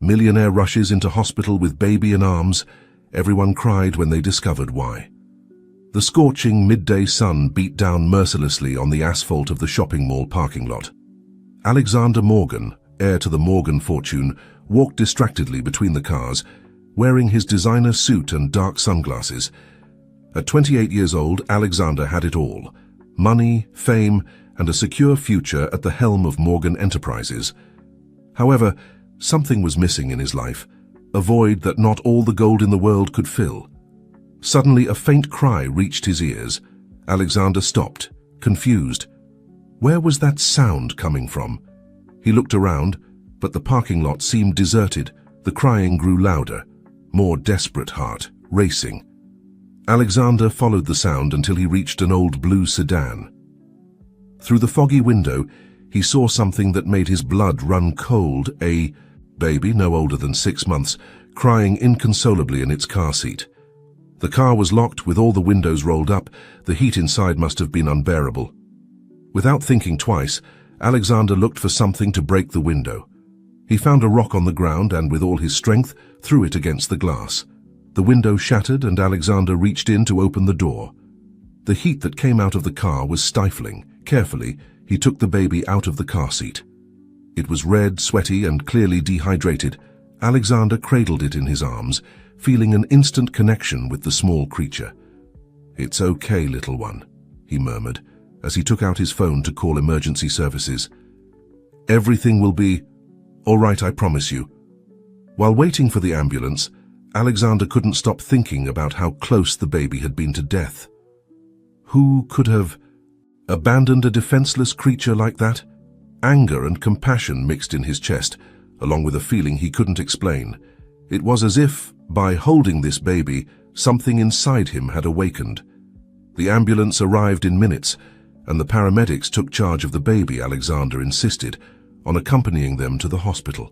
Millionaire rushes into hospital with baby in arms. Everyone cried when they discovered why. The scorching midday sun beat down mercilessly on the asphalt of the shopping mall parking lot. Alexander Morgan, heir to the Morgan fortune, walked distractedly between the cars, wearing his designer suit and dark sunglasses. At 28 years old, Alexander had it all: money, fame, and a secure future at the helm of Morgan Enterprises. However, something was missing in his life, a void that not all the gold in the world could fill. Suddenly, a faint cry reached his ears. Alexander stopped, confused. Where was that sound coming from? He looked around, but the parking lot seemed deserted. The crying grew louder, more desperate, heart racing. Alexander followed the sound until he reached an old blue sedan. Through the foggy window, he saw something that made his blood run cold: a baby no older than 6 months, crying inconsolably in its car seat. The car was locked with all the windows rolled up. The heat inside must have been unbearable. Without thinking twice, Alexander looked for something to break the window. He found a rock on the ground and, with all his strength, threw it against the glass. The window shattered and Alexander reached in to open the door. The heat that came out of the car was stifling. Carefully, he took the baby out of the car seat. It was red, sweaty, and clearly dehydrated. Alexander cradled it in his arms, feeling an instant connection with the small creature. "It's okay, little one," he murmured, as he took out his phone to call emergency services. "Everything will be all right, I promise you." While waiting for the ambulance, Alexander couldn't stop thinking about how close the baby had been to death. Who could have abandoned a defenseless creature like that? Anger and compassion mixed in his chest, along with a feeling he couldn't explain. It was as if, by holding this baby, something inside him had awakened. The ambulance arrived in minutes, and the paramedics took charge of the baby. Alexander insisted on accompanying them to the hospital.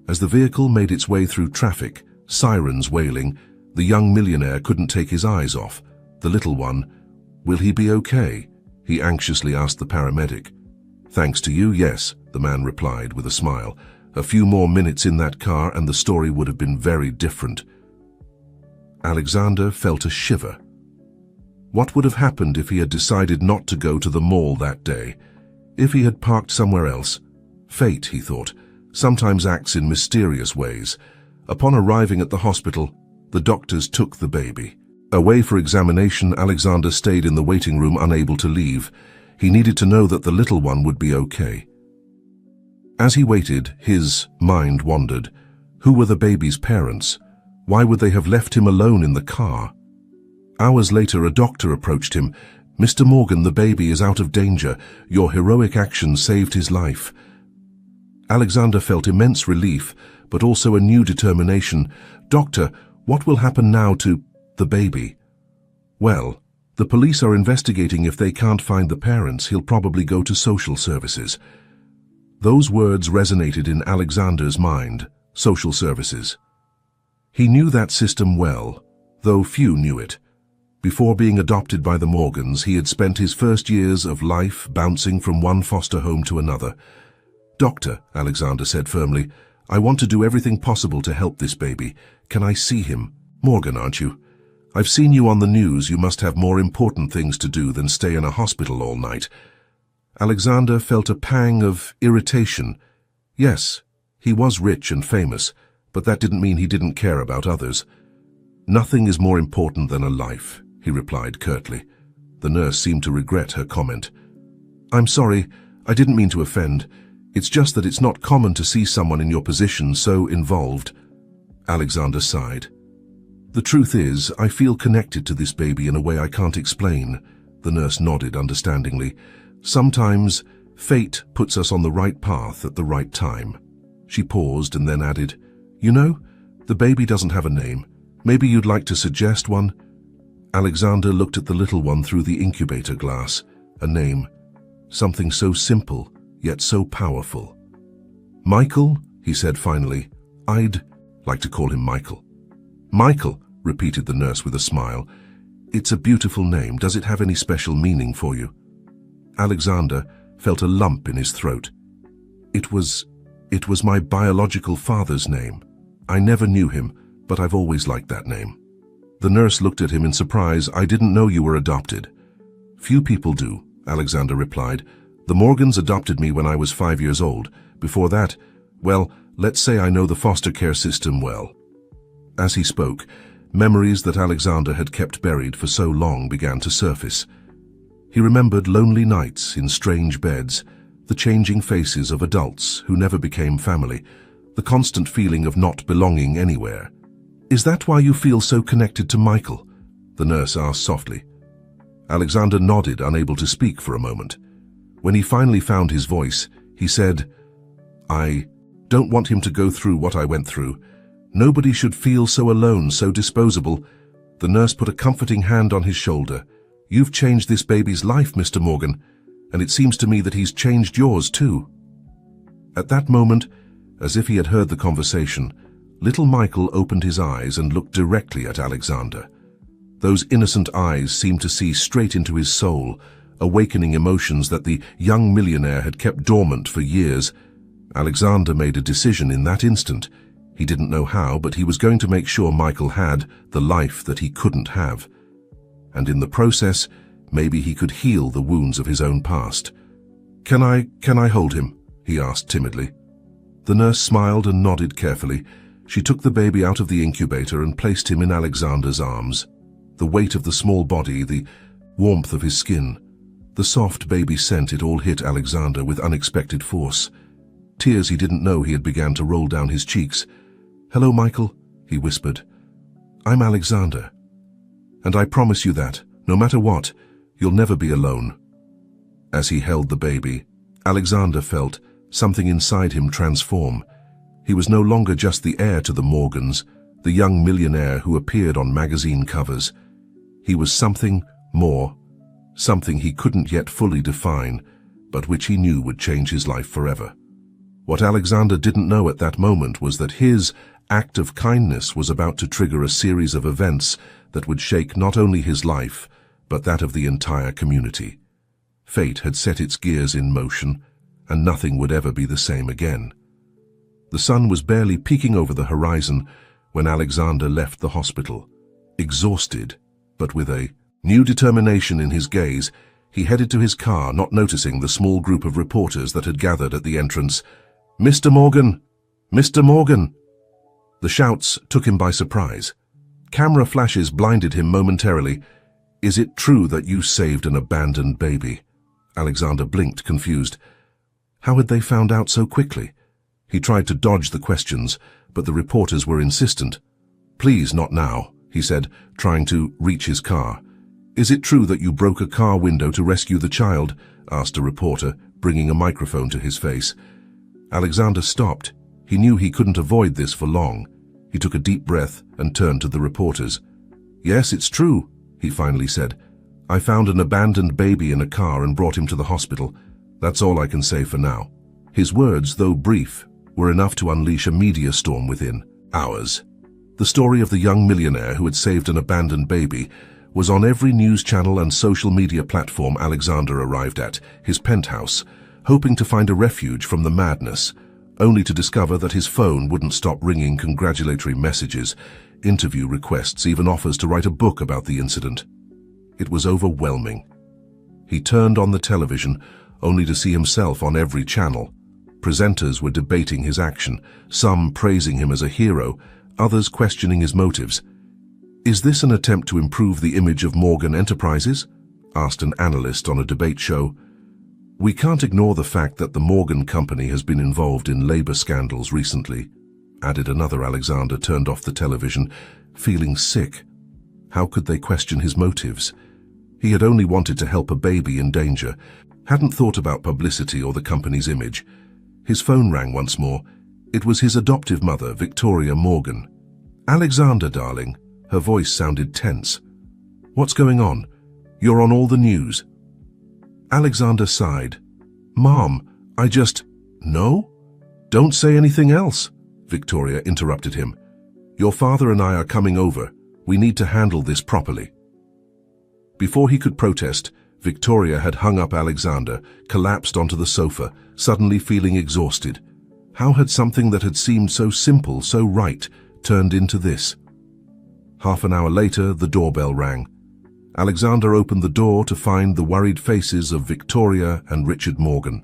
As the vehicle made its way through traffic, sirens wailing, the young millionaire couldn't take his eyes off the little one. "Will he be okay?" he anxiously asked the paramedic. "Thanks to you, yes," the man replied with a smile. A few more minutes in that car and the story would have been very different. Alexander felt a shiver. What would have happened if he had decided not to go to the mall that day? If he had parked somewhere else? Fate, he thought, sometimes acts in mysterious ways. Upon arriving at the hospital, the doctors took the baby. Away for examination, Alexander stayed in the waiting room, unable to leave. He needed to know that the little one would be okay. As he waited, his mind wandered. Who were the baby's parents? Why would they have left him alone in the car? Hours later, a doctor approached him. "Mr. Morgan, the baby is out of danger. Your heroic action saved his life." Alexander felt immense relief, but also a new determination. "Doctor, what will happen now to the baby?" "Well, the police are investigating. If they can't find the parents, he'll probably go to social services." Those words resonated in Alexander's mind. Social services. He knew that system well, though few knew it. Before being adopted by the Morgans, he had spent his first years of life bouncing from one foster home to another. "Doctor," Alexander said firmly, "I want to do everything possible to help this baby. Can I see him? Morgan, aren't you? I've seen you on the news. You must have more important things to do than stay in a hospital all night." Alexander felt a pang of irritation. Yes, he was rich and famous, but that didn't mean he didn't care about others. "Nothing is more important than a life," he replied curtly. The nurse seemed to regret her comment. "I'm sorry, I didn't mean to offend. It's just that it's not common to see someone in your position so involved." Alexander sighed. "The truth is, I feel connected to this baby in a way I can't explain." The nurse nodded understandingly. "Sometimes fate puts us on the right path at the right time." She paused and then added, "You know, the baby doesn't have a name. Maybe you'd like to suggest one?" Alexander looked at the little one through the incubator glass. A name. Something so simple, yet so powerful. "Michael," he said finally. "I'd like to call him Michael." "Michael," repeated the nurse with a smile. "It's a beautiful name. Does it have any special meaning for you?" Alexander felt a lump in his throat. It was It was my biological father's name. I never knew him, but I've always liked that name. The nurse looked at him in surprise. I didn't know you were adopted. Few people do, Alexander replied. The Morgans adopted me when I was 5 years old. Before that, well, let's say I know the foster care system well. As he spoke, memories that Alexander had kept buried for so long began to surface. He remembered lonely nights in strange beds, the changing faces of adults who never became family, the constant feeling of not belonging anywhere. Is that why you feel so connected to Michael? The nurse asked softly. Alexander nodded, unable to speak for a moment. When he finally found his voice, he said, I don't want him to go through what I went through. Nobody should feel so alone, so disposable. The nurse put a comforting hand on his shoulder. You've changed this baby's life, Mr. Morgan, and it seems to me that he's changed yours too. At that moment, as if he had heard the conversation, little Michael opened his eyes and looked directly at Alexander. Those innocent eyes seemed to see straight into his soul, awakening emotions that the young millionaire had kept dormant for years. Alexander made a decision in that instant. He didn't know how, but he was going to make sure Michael had the life that he couldn't have. And in the process, maybe he could heal the wounds of his own past. Can I hold him? He asked timidly. The nurse smiled and nodded carefully. She took the baby out of the incubator and placed him in Alexander's arms. The weight of the small body, the warmth of his skin, the soft baby scent, it all hit Alexander with unexpected force. Tears he didn't know he had began to roll down his cheeks. Hello, Michael, he whispered. I'm Alexander. And I promise you that, no matter what, you'll never be alone. As he held the baby, Alexander felt something inside him transform. He was no longer just the heir to the Morgans, the young millionaire who appeared on magazine covers. He was something more, something he couldn't yet fully define, but which he knew would change his life forever. What Alexander didn't know at that moment was that his act of kindness was about to trigger a series of events that would shake not only his life, but that of the entire community. Fate had set its gears in motion, and nothing would ever be the same again. The sun was barely peeking over the horizon when Alexander left the hospital. Exhausted, but with a new determination in his gaze, he headed to his car, not noticing the small group of reporters that had gathered at the entrance. Mr. Morgan! Mr. Morgan! The shouts took him by surprise. Camera flashes blinded him momentarily. Is it true that you saved an abandoned baby? Alexander blinked, confused. How had they found out so quickly? He tried to dodge the questions, but the reporters were insistent. Please, not now, he said, trying to reach his car. Is it true that you broke a car window to rescue the child? Asked a reporter, bringing a microphone to his face. Alexander stopped. He knew he couldn't avoid this for long. He took a deep breath and turned to the reporters. Yes, it's true, he finally said. I found an abandoned baby in a car and brought him to the hospital. That's all I can say for now. His words, though brief, were enough to unleash a media storm within hours. The story of the young millionaire who had saved an abandoned baby was on every news channel and social media platform Alexander arrived at, his penthouse, hoping to find a refuge from the madness, only to discover that his phone wouldn't stop ringing congratulatory messages, interview requests, even offers to write a book about the incident. It was overwhelming. He turned on the television, only to see himself on every channel. Presenters were debating his action, some praising him as a hero, others questioning his motives. Is this an attempt to improve the image of Morgan Enterprises? Asked an analyst on a debate show. We can't ignore the fact that the Morgan company has been involved in labor scandals recently, added another. Alexander turned off the television, feeling sick. How could they question his motives? He had only wanted to help a baby in danger, hadn't thought about publicity or the company's image. His phone rang once more. It was his adoptive mother, Victoria Morgan. Alexander, darling. Her voice sounded tense. What's going on? You're on all the news. Alexander sighed. Mom, I just... No? Don't say anything else, Victoria interrupted him. Your father and I are coming over. We need to handle this properly. Before he could protest, Victoria had hung up Alexander, collapsed onto the sofa, suddenly feeling exhausted. How had something that had seemed so simple, so right, turned into this? Half an hour later, the doorbell rang. Alexander opened the door to find the worried faces of Victoria and Richard Morgan.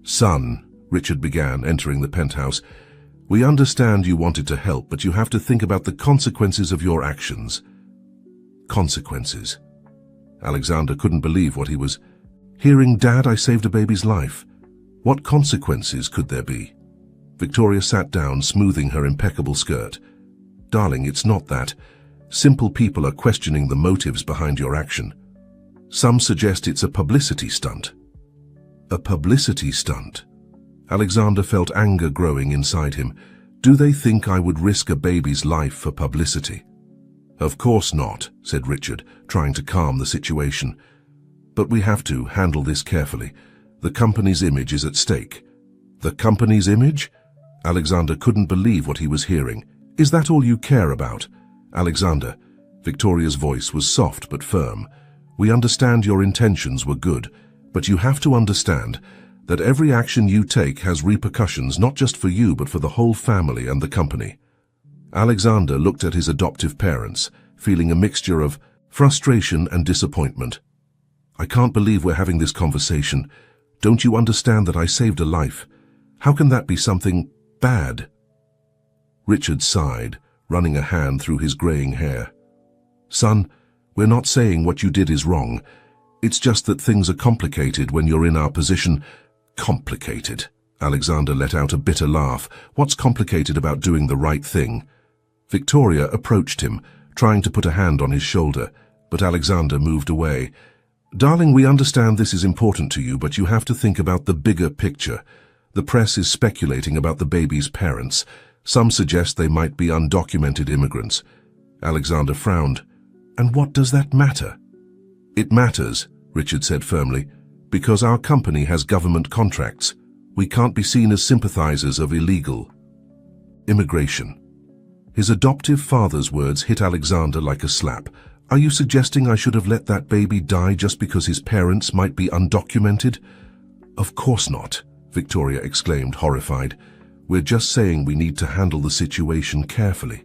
"Son," Richard began, entering the penthouse, "we understand you wanted to help, but you have to think about the consequences of your actions." Consequences. Alexander couldn't believe what he was hearing. "Dad, I saved a baby's life. What consequences could there be?" Victoria sat down, smoothing her impeccable skirt. "Darling, it's not that. Simple people are questioning the motives behind your action. Some suggest it's a publicity stunt." A publicity stunt? Alexander felt anger growing inside him. "Do they think I would risk a baby's life for publicity?" "Of course not," said Richard, trying to calm the situation. "But we have to handle this carefully. The company's image is at stake." "The company's image?" Alexander couldn't believe what he was hearing. "Is that all you care about?" "Alexander," Victoria's voice was soft but firm, "we understand your intentions were good, but you have to understand that every action you take has repercussions not just for you but for the whole family and the company." Alexander looked at his adoptive parents, feeling a mixture of frustration and disappointment. "I can't believe we're having this conversation. Don't you understand that I saved a life? How can that be something bad?" Richard sighed, running a hand through his graying hair. "Son, we're not saying what you did is wrong. It's just that things are complicated when you're in our position." "Complicated?" Alexander let out a bitter laugh. "What's complicated about doing the right thing?" Victoria approached him, trying to put a hand on his shoulder, but Alexander moved away. "Darling, we understand this is important to you, but you have to think about the bigger picture. The press is speculating about the baby's parents. Some suggest they might be undocumented immigrants." Alexander frowned. "And what does that matter?" "It matters," Richard said firmly, "because our company has government contracts. We can't be seen as sympathizers of illegal immigration." His adoptive father's words hit Alexander like a slap. "Are you suggesting I should have let that baby die just because his parents might be undocumented?" "Of course not," Victoria exclaimed, horrified. "We're just saying we need to handle the situation carefully.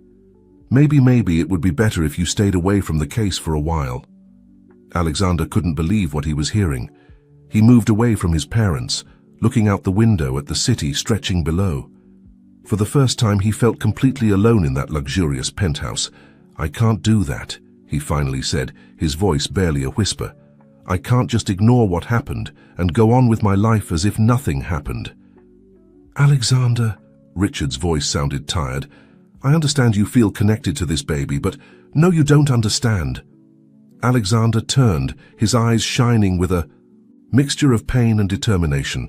Maybe it would be better if you stayed away from the case for a while." Alexander couldn't believe what he was hearing. He moved away from his parents, looking out the window at the city stretching below. For the first time, he felt completely alone in that luxurious penthouse. "I can't do that," he finally said, his voice barely a whisper. "I can't just ignore what happened and go on with my life as if nothing happened." "Alexander," Richard's voice sounded tired, "I understand you feel connected to this baby, but no, you don't understand." Alexander turned, his eyes shining with a mixture of pain and determination.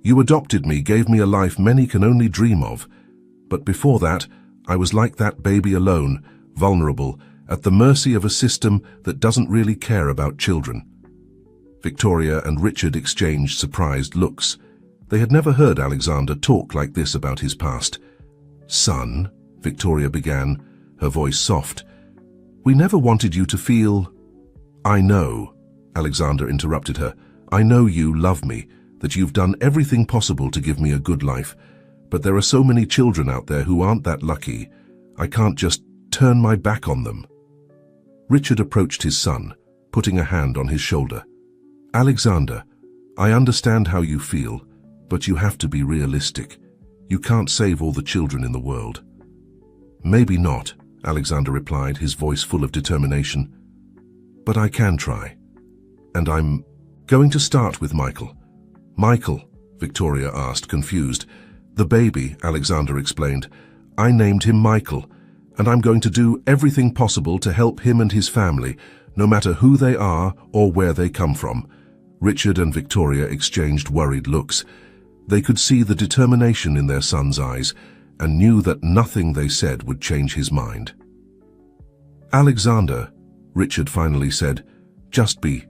"You adopted me, gave me a life many can only dream of. But before that, I was like that baby, alone, vulnerable, at the mercy of a system that doesn't really care about children." Victoria and Richard exchanged surprised looks. They had never heard Alexander talk like this about his past. "Son," Victoria began, her voice soft, "we never wanted you to feel—" "I know," Alexander interrupted her. "I know you love me, that you've done everything possible to give me a good life. But there are so many children out there who aren't that lucky. I can't just turn my back on them." Richard approached his son, putting a hand on his shoulder. "Alexander, I understand how you feel, but you have to be realistic. You can't save all the children in the world." "Maybe not," Alexander replied, his voice full of determination. "But I can try. And I'm going to start with Michael." "Michael?" Victoria asked, confused. "The baby," Alexander explained. "I named him Michael, and I'm going to do everything possible to help him and his family, no matter who they are or where they come from." Richard and Victoria exchanged worried looks. They could see the determination in their son's eyes and knew that nothing they said would change his mind. "Alexander," Richard finally said, "just be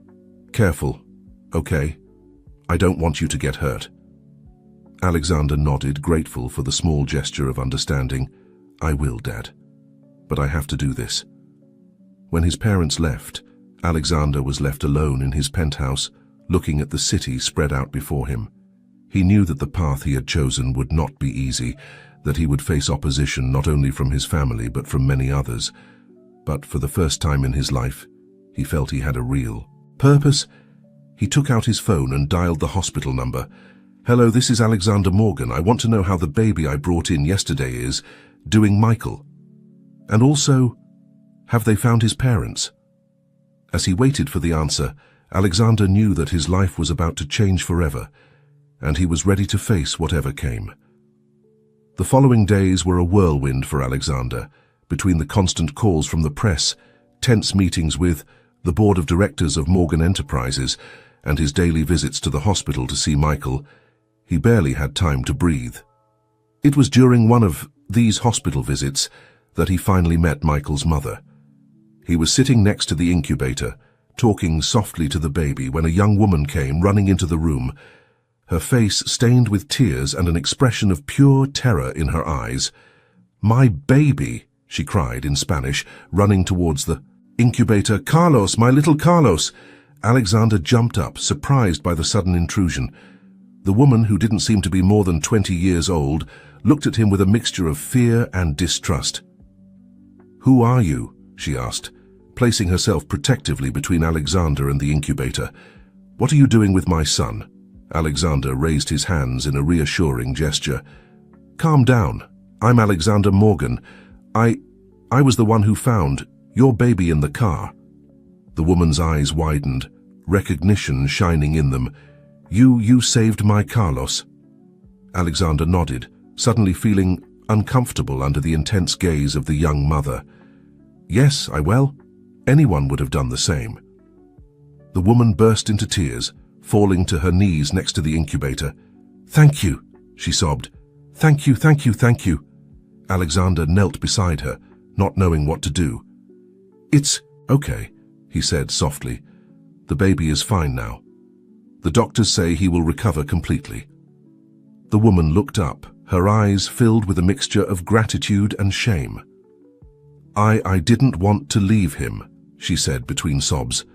careful, okay? I don't want you to get hurt." Alexander nodded, grateful for the small gesture of understanding. "I will, Dad. But I have to do this." When his parents left, Alexander was left alone in his penthouse, looking at the city spread out before him. He knew that the path he had chosen would not be easy, that he would face opposition not only from his family but from many others. But for the first time in his life, he felt he had a real purpose. He took out his phone and dialed the hospital number. "Hello, this is Alexander Morgan. I want to know how the baby I brought in yesterday is doing, Michael. And also, have they found his parents?" As he waited for the answer, Alexander knew that his life was about to change forever, and he was ready to face whatever came. The following days were a whirlwind for Alexander, between the constant calls from the press, tense meetings with the board of directors of Morgan Enterprises, and his daily visits to the hospital to see Michael. He barely had time to breathe. It was during one of these hospital visits that he finally met Michael's mother. He was sitting next to the incubator, talking softly to the baby, when a young woman came running into the room, her face stained with tears and an expression of pure terror in her eyes. "My baby!" she cried in Spanish, running towards the incubator. "Carlos, my little Carlos!" Alexander jumped up, surprised by the sudden intrusion. The woman, who didn't seem to be more than 20 years old, looked at him with a mixture of fear and distrust. "Who are you?" she asked, placing herself protectively between Alexander and the incubator. "What are you doing with my son?" Alexander raised his hands in a reassuring gesture. "Calm down. I'm Alexander Morgan. I was the one who found your baby in the car." The woman's eyes widened, recognition shining in them. You saved my Carlos?" Alexander nodded, suddenly feeling uncomfortable under the intense gaze of the young mother. "Yes, anyone would have done the same." The woman burst into tears, falling to her knees next to the incubator. "Thank you," she sobbed. "Thank you, thank you, thank you." Alexander knelt beside her, not knowing what to do. "It's okay," he said softly. "The baby is fine now. The doctors say he will recover completely." The woman looked up, her eyes filled with a mixture of gratitude and shame. I didn't want to leave him," she said between sobs.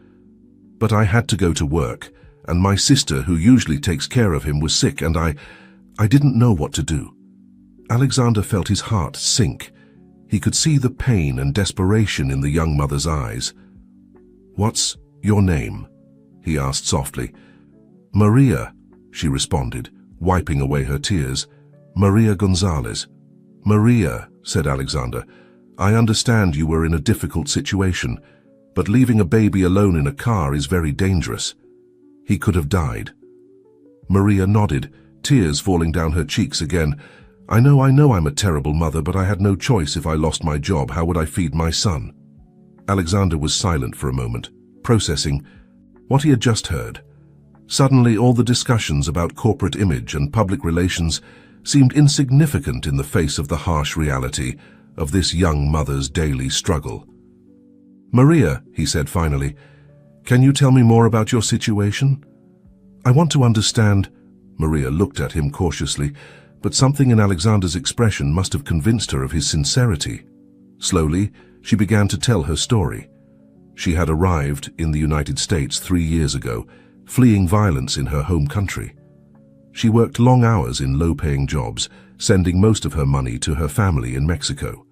"But I had to go to work, and my sister, who usually takes care of him, was sick, and I didn't know what to do." Alexander felt his heart sink. He could see the pain and desperation in the young mother's eyes. "What's your name?" he asked softly. "Maria," she responded, wiping away her tears. "Maria Gonzalez." "Maria," said Alexander, "I understand you were in a difficult situation, but leaving a baby alone in a car is very dangerous. He could have died." Maria nodded, tears falling down her cheeks again. I know I'm a terrible mother, but I had no choice. If I lost my job, how would I feed my son?" Alexander was silent for a moment, processing what he had just heard. Suddenly, all the discussions about corporate image and public relations seemed insignificant in the face of the harsh reality of this young mother's daily struggle. "Maria," he said finally, "can you tell me more about your situation? I want to understand." Maria looked at him cautiously, but something in Alexander's expression must have convinced her of his sincerity. Slowly, she began to tell her story. She had arrived in the United States 3 years ago, fleeing violence in her home country. She worked long hours in low-paying jobs, sending most of her money to her family in Mexico.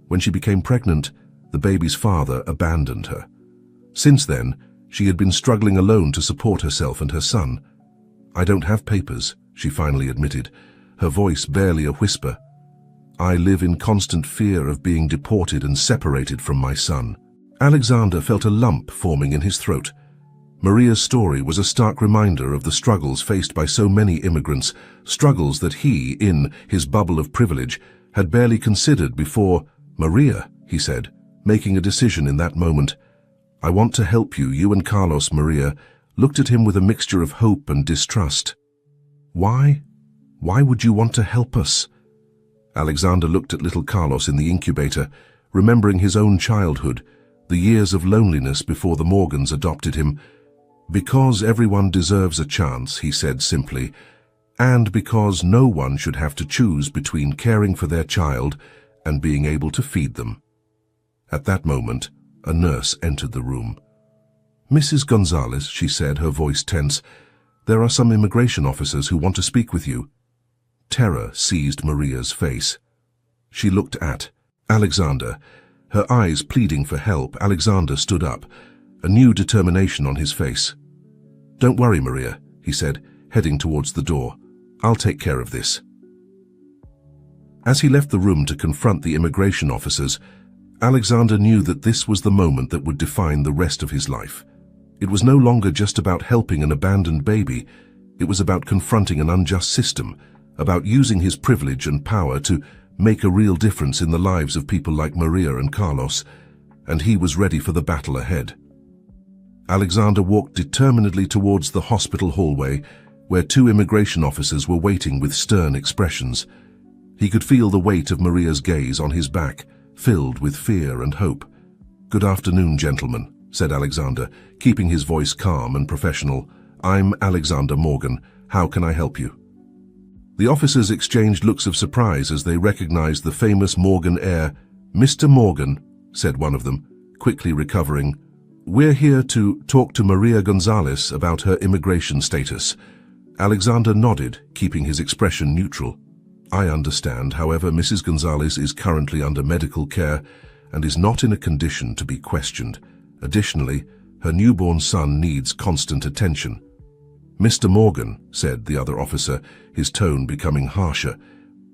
When she became pregnant, the baby's father abandoned her. Since then, she had been struggling alone to support herself and her son. "I don't have papers," she finally admitted, her voice barely a whisper. "I live in constant fear of being deported and separated from my son." Alexander felt a lump forming in his throat. Maria's story was a stark reminder of the struggles faced by so many immigrants, struggles that he, in his bubble of privilege, had barely considered before. "Maria," he said, making a decision in that moment. "I want to help you." You and Carlos, Maria, looked at him with a mixture of hope and distrust. "Why? Why would you want to help us?" Alexander looked at little Carlos in the incubator, remembering his own childhood, the years of loneliness before the Morgans adopted him. "Because everyone deserves a chance," he said simply, "and because no one should have to choose between caring for their child and being able to feed them." At that moment, a nurse entered the room. "Mrs. Gonzalez," she said, her voice tense, There are some immigration officers who want to speak with you." Terror seized Maria's face. She looked at Alexander. Her eyes pleading for help, Alexander stood up, a new determination on his face. "Don't worry, Maria," he said, heading towards the door. "I'll take care of this." As he left the room to confront the immigration officers, Alexander knew that this was the moment that would define the rest of his life. It was no longer just about helping an abandoned baby. It was about confronting an unjust system, about using his privilege and power to make a real difference in the lives of people like Maria and Carlos, and he was ready for the battle ahead. Alexander walked determinedly towards the hospital hallway, where two immigration officers were waiting with stern expressions. He could feel the weight of Maria's gaze on his back, filled with fear and hope. "Good afternoon, gentlemen," said Alexander, keeping his voice calm and professional. "I'm Alexander Morgan. How can I help you?" The officers exchanged looks of surprise as they recognized the famous Morgan heir. "Mr. Morgan," said one of them, quickly recovering, "we're here to talk to Maria Gonzalez about her immigration status." Alexander nodded, keeping his expression neutral. "I understand, however, Mrs. Gonzalez is currently under medical care and is not in a condition to be questioned. Additionally, her newborn son needs constant attention." "Mr. Morgan," said the other officer, his tone becoming harsher,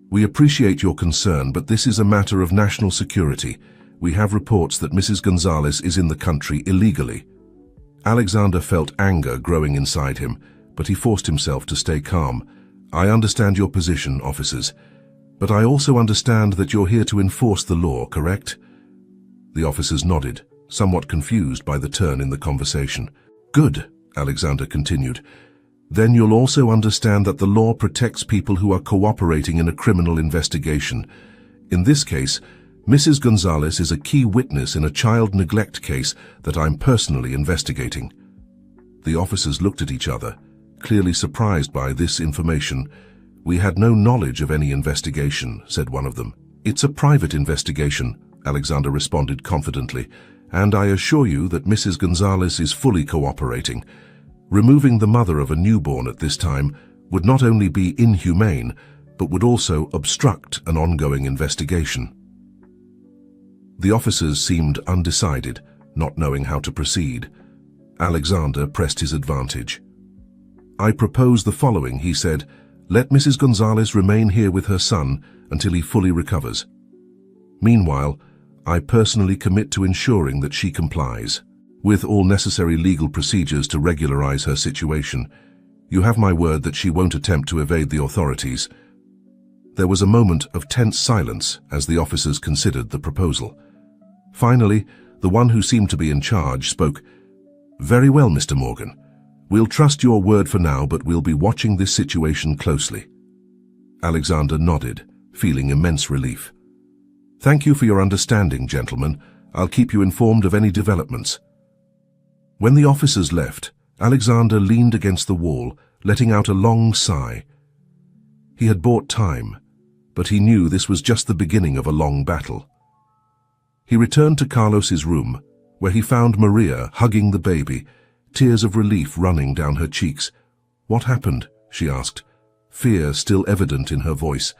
"we appreciate your concern, but this is a matter of national security. We have reports that Mrs. Gonzalez is in the country illegally." Alexander felt anger growing inside him, but he forced himself to stay calm. "I understand your position, officers, but I also understand that you're here to enforce the law, correct?" The officers nodded, somewhat confused by the turn in the conversation. "Good," Alexander continued. "Then you'll also understand that the law protects people who are cooperating in a criminal investigation. In this case, Mrs. Gonzalez is a key witness in a child neglect case that I'm personally investigating." The officers looked at each other, clearly surprised by this information. "We had no knowledge of any investigation," said one of them. "It's a private investigation," Alexander responded confidently, "and I assure you that Mrs. Gonzalez is fully cooperating. Removing the mother of a newborn at this time would not only be inhumane, but would also obstruct an ongoing investigation." The officers seemed undecided, not knowing how to proceed. Alexander pressed his advantage. "I propose the following," he said. "Let Mrs. Gonzalez remain here with her son until he fully recovers. Meanwhile, I personally commit to ensuring that she complies with all necessary legal procedures to regularize her situation. You have my word that she won't attempt to evade the authorities." There was a moment of tense silence as the officers considered the proposal. Finally, the one who seemed to be in charge spoke. "Very well, Mr. Morgan. We'll trust your word for now, but we'll be watching this situation closely." Alexander nodded, feeling immense relief. "Thank you for your understanding, gentlemen. I'll keep you informed of any developments." When the officers left, Alexander leaned against the wall, letting out a long sigh. He had bought time, but he knew this was just the beginning of a long battle. He returned to Carlos's room, where he found Maria hugging the baby, tears of relief running down her cheeks. "What happened?" she asked, fear still evident in her voice.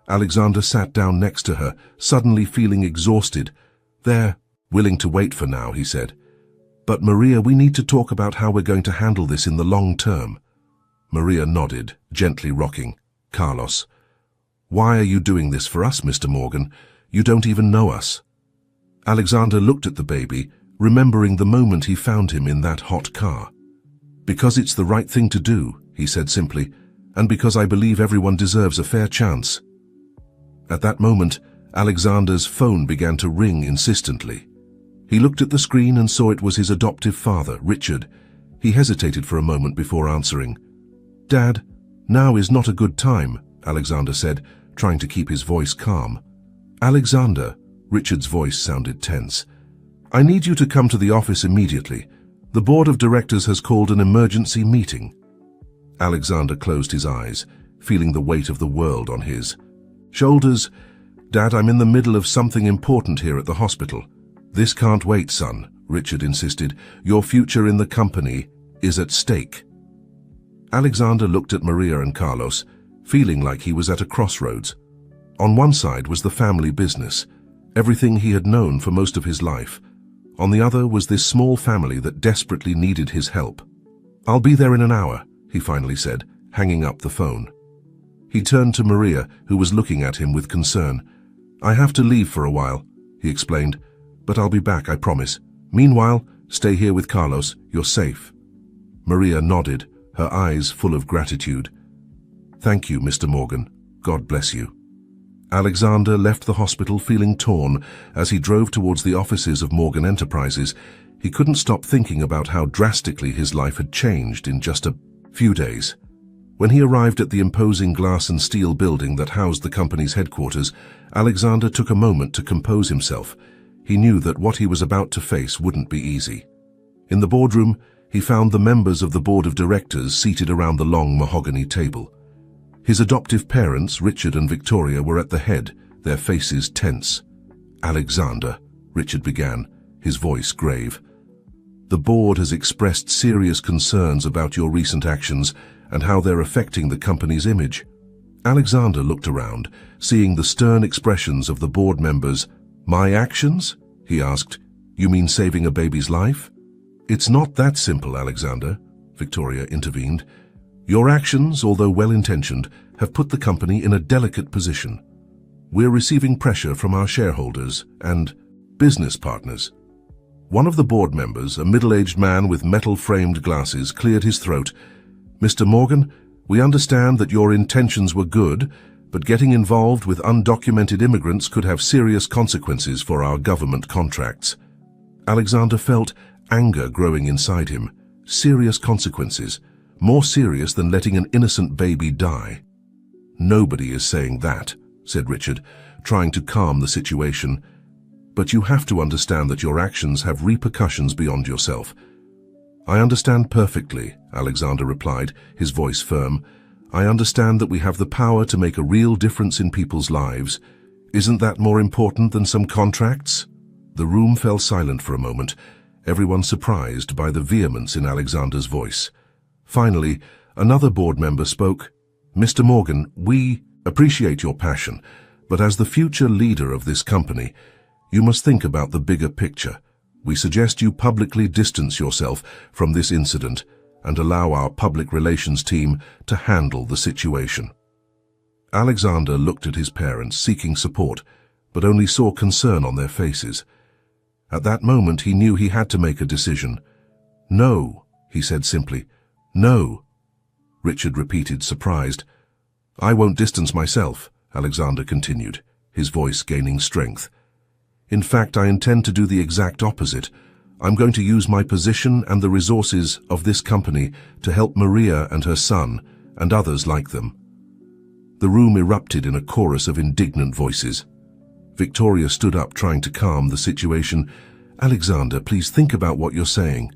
Alexander sat down next to her, suddenly feeling exhausted. "There, willing to wait for now," he said. "But Maria, we need to talk about how we're going to handle this in the long term." Maria nodded, gently rocking. "Carlos, why are you doing this for us, Mr. Morgan? You don't even know us." Alexander looked at the baby, remembering the moment he found him in that hot car. "Because it's the right thing to do," he said simply, "and because I believe everyone deserves a fair chance." At that moment, Alexander's phone began to ring insistently. He looked at the screen and saw it was his adoptive father, Richard. He hesitated for a moment before answering. "Dad, now is not a good time," Alexander said, trying to keep his voice calm. "Alexander," Richard's voice sounded tense, "I need you to come to the office immediately. The board of directors has called an emergency meeting." Alexander closed his eyes, feeling the weight of the world on his shoulders. "Dad, I'm in the middle of something important here at the hospital." "This can't wait, son," Richard insisted. "Your future in the company is at stake." Alexander looked at Maria and Carlos, feeling like he was at a crossroads. On one side was the family business, everything he had known for most of his life. On the other was this small family that desperately needed his help. "I'll be there in an hour," he finally said, hanging up the phone. He turned to Maria, who was looking at him with concern. "I have to leave for a while," he explained, "but I'll be back, I promise. Meanwhile, stay here with Carlos. You're safe." Maria nodded, her eyes full of gratitude. "Thank you, Mr. Morgan. God bless you." Alexander left the hospital feeling torn as he drove towards the offices of Morgan Enterprises. He couldn't stop thinking about how drastically his life had changed in just a few days. When he arrived at the imposing glass and steel building that housed the company's headquarters, Alexander took a moment to compose himself. He knew that what he was about to face wouldn't be easy. In the boardroom, he found the members of the board of directors seated around the long mahogany table. His adoptive parents, Richard and Victoria, were at the head, their faces tense. "Alexander," Richard began, his voice grave. "The board has expressed serious concerns about your recent actions and how they're affecting the company's image." Alexander looked around, seeing the stern expressions of the board members. "My actions?" he asked. "You mean saving a baby's life?" "It's not that simple, Alexander," Victoria intervened. "Your actions, although well-intentioned, have put the company in a delicate position. We're receiving pressure from our shareholders and business partners." One of the board members, a middle-aged man with metal-framed glasses, cleared his throat. "Mr. Morgan, we understand that your intentions were good, but getting involved with undocumented immigrants could have serious consequences for our government contracts." Alexander felt anger growing inside him. Serious consequences, more serious than letting an innocent baby die. "Nobody is saying that," said Richard, trying to calm the situation. "But you have to understand that your actions have repercussions beyond yourself." "I understand perfectly," Alexander replied, his voice firm. "I understand that we have the power to make a real difference in people's lives. Isn't that more important than some contracts?" The room fell silent for a moment, everyone surprised by the vehemence in Alexander's voice. Finally, another board member spoke. "Mr. Morgan, we appreciate your passion, but as the future leader of this company, you must think about the bigger picture. We suggest you publicly distance yourself from this incident and allow our public relations team to handle the situation." Alexander looked at his parents, seeking support, but only saw concern on their faces. At that moment, he knew he had to make a decision. "No," he said simply. "No." Richard repeated, surprised. "I won't distance myself," Alexander continued, his voice gaining strength. "In fact, I intend to do the exact opposite. I'm going to use my position and the resources of this company to help Maria and her son, and others like them." The room erupted in a chorus of indignant voices. Victoria stood up, trying to calm the situation. "Alexander, please think about what you're saying."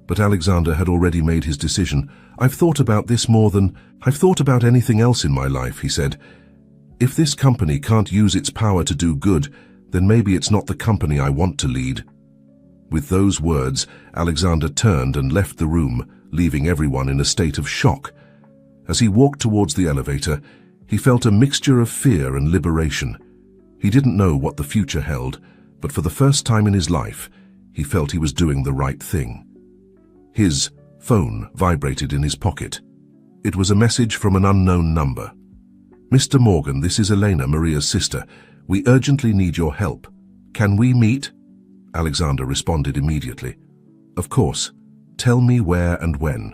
But Alexander had already made his decision. "I've thought about this more than I've thought about anything else in my life," he said. "If this company can't use its power to do good, then maybe it's not the company I want to lead." With those words, Alexander turned and left the room, leaving everyone in a state of shock. As he walked towards the elevator, he felt a mixture of fear and liberation. He didn't know what the future held, but for the first time in his life, he felt he was doing the right thing. His phone vibrated in his pocket. It was a message from an unknown number. "Mr. Morgan, this is Elena, Maria's sister. We urgently need your help. Can we meet?" Alexander responded immediately. "Of course. Tell me where and when."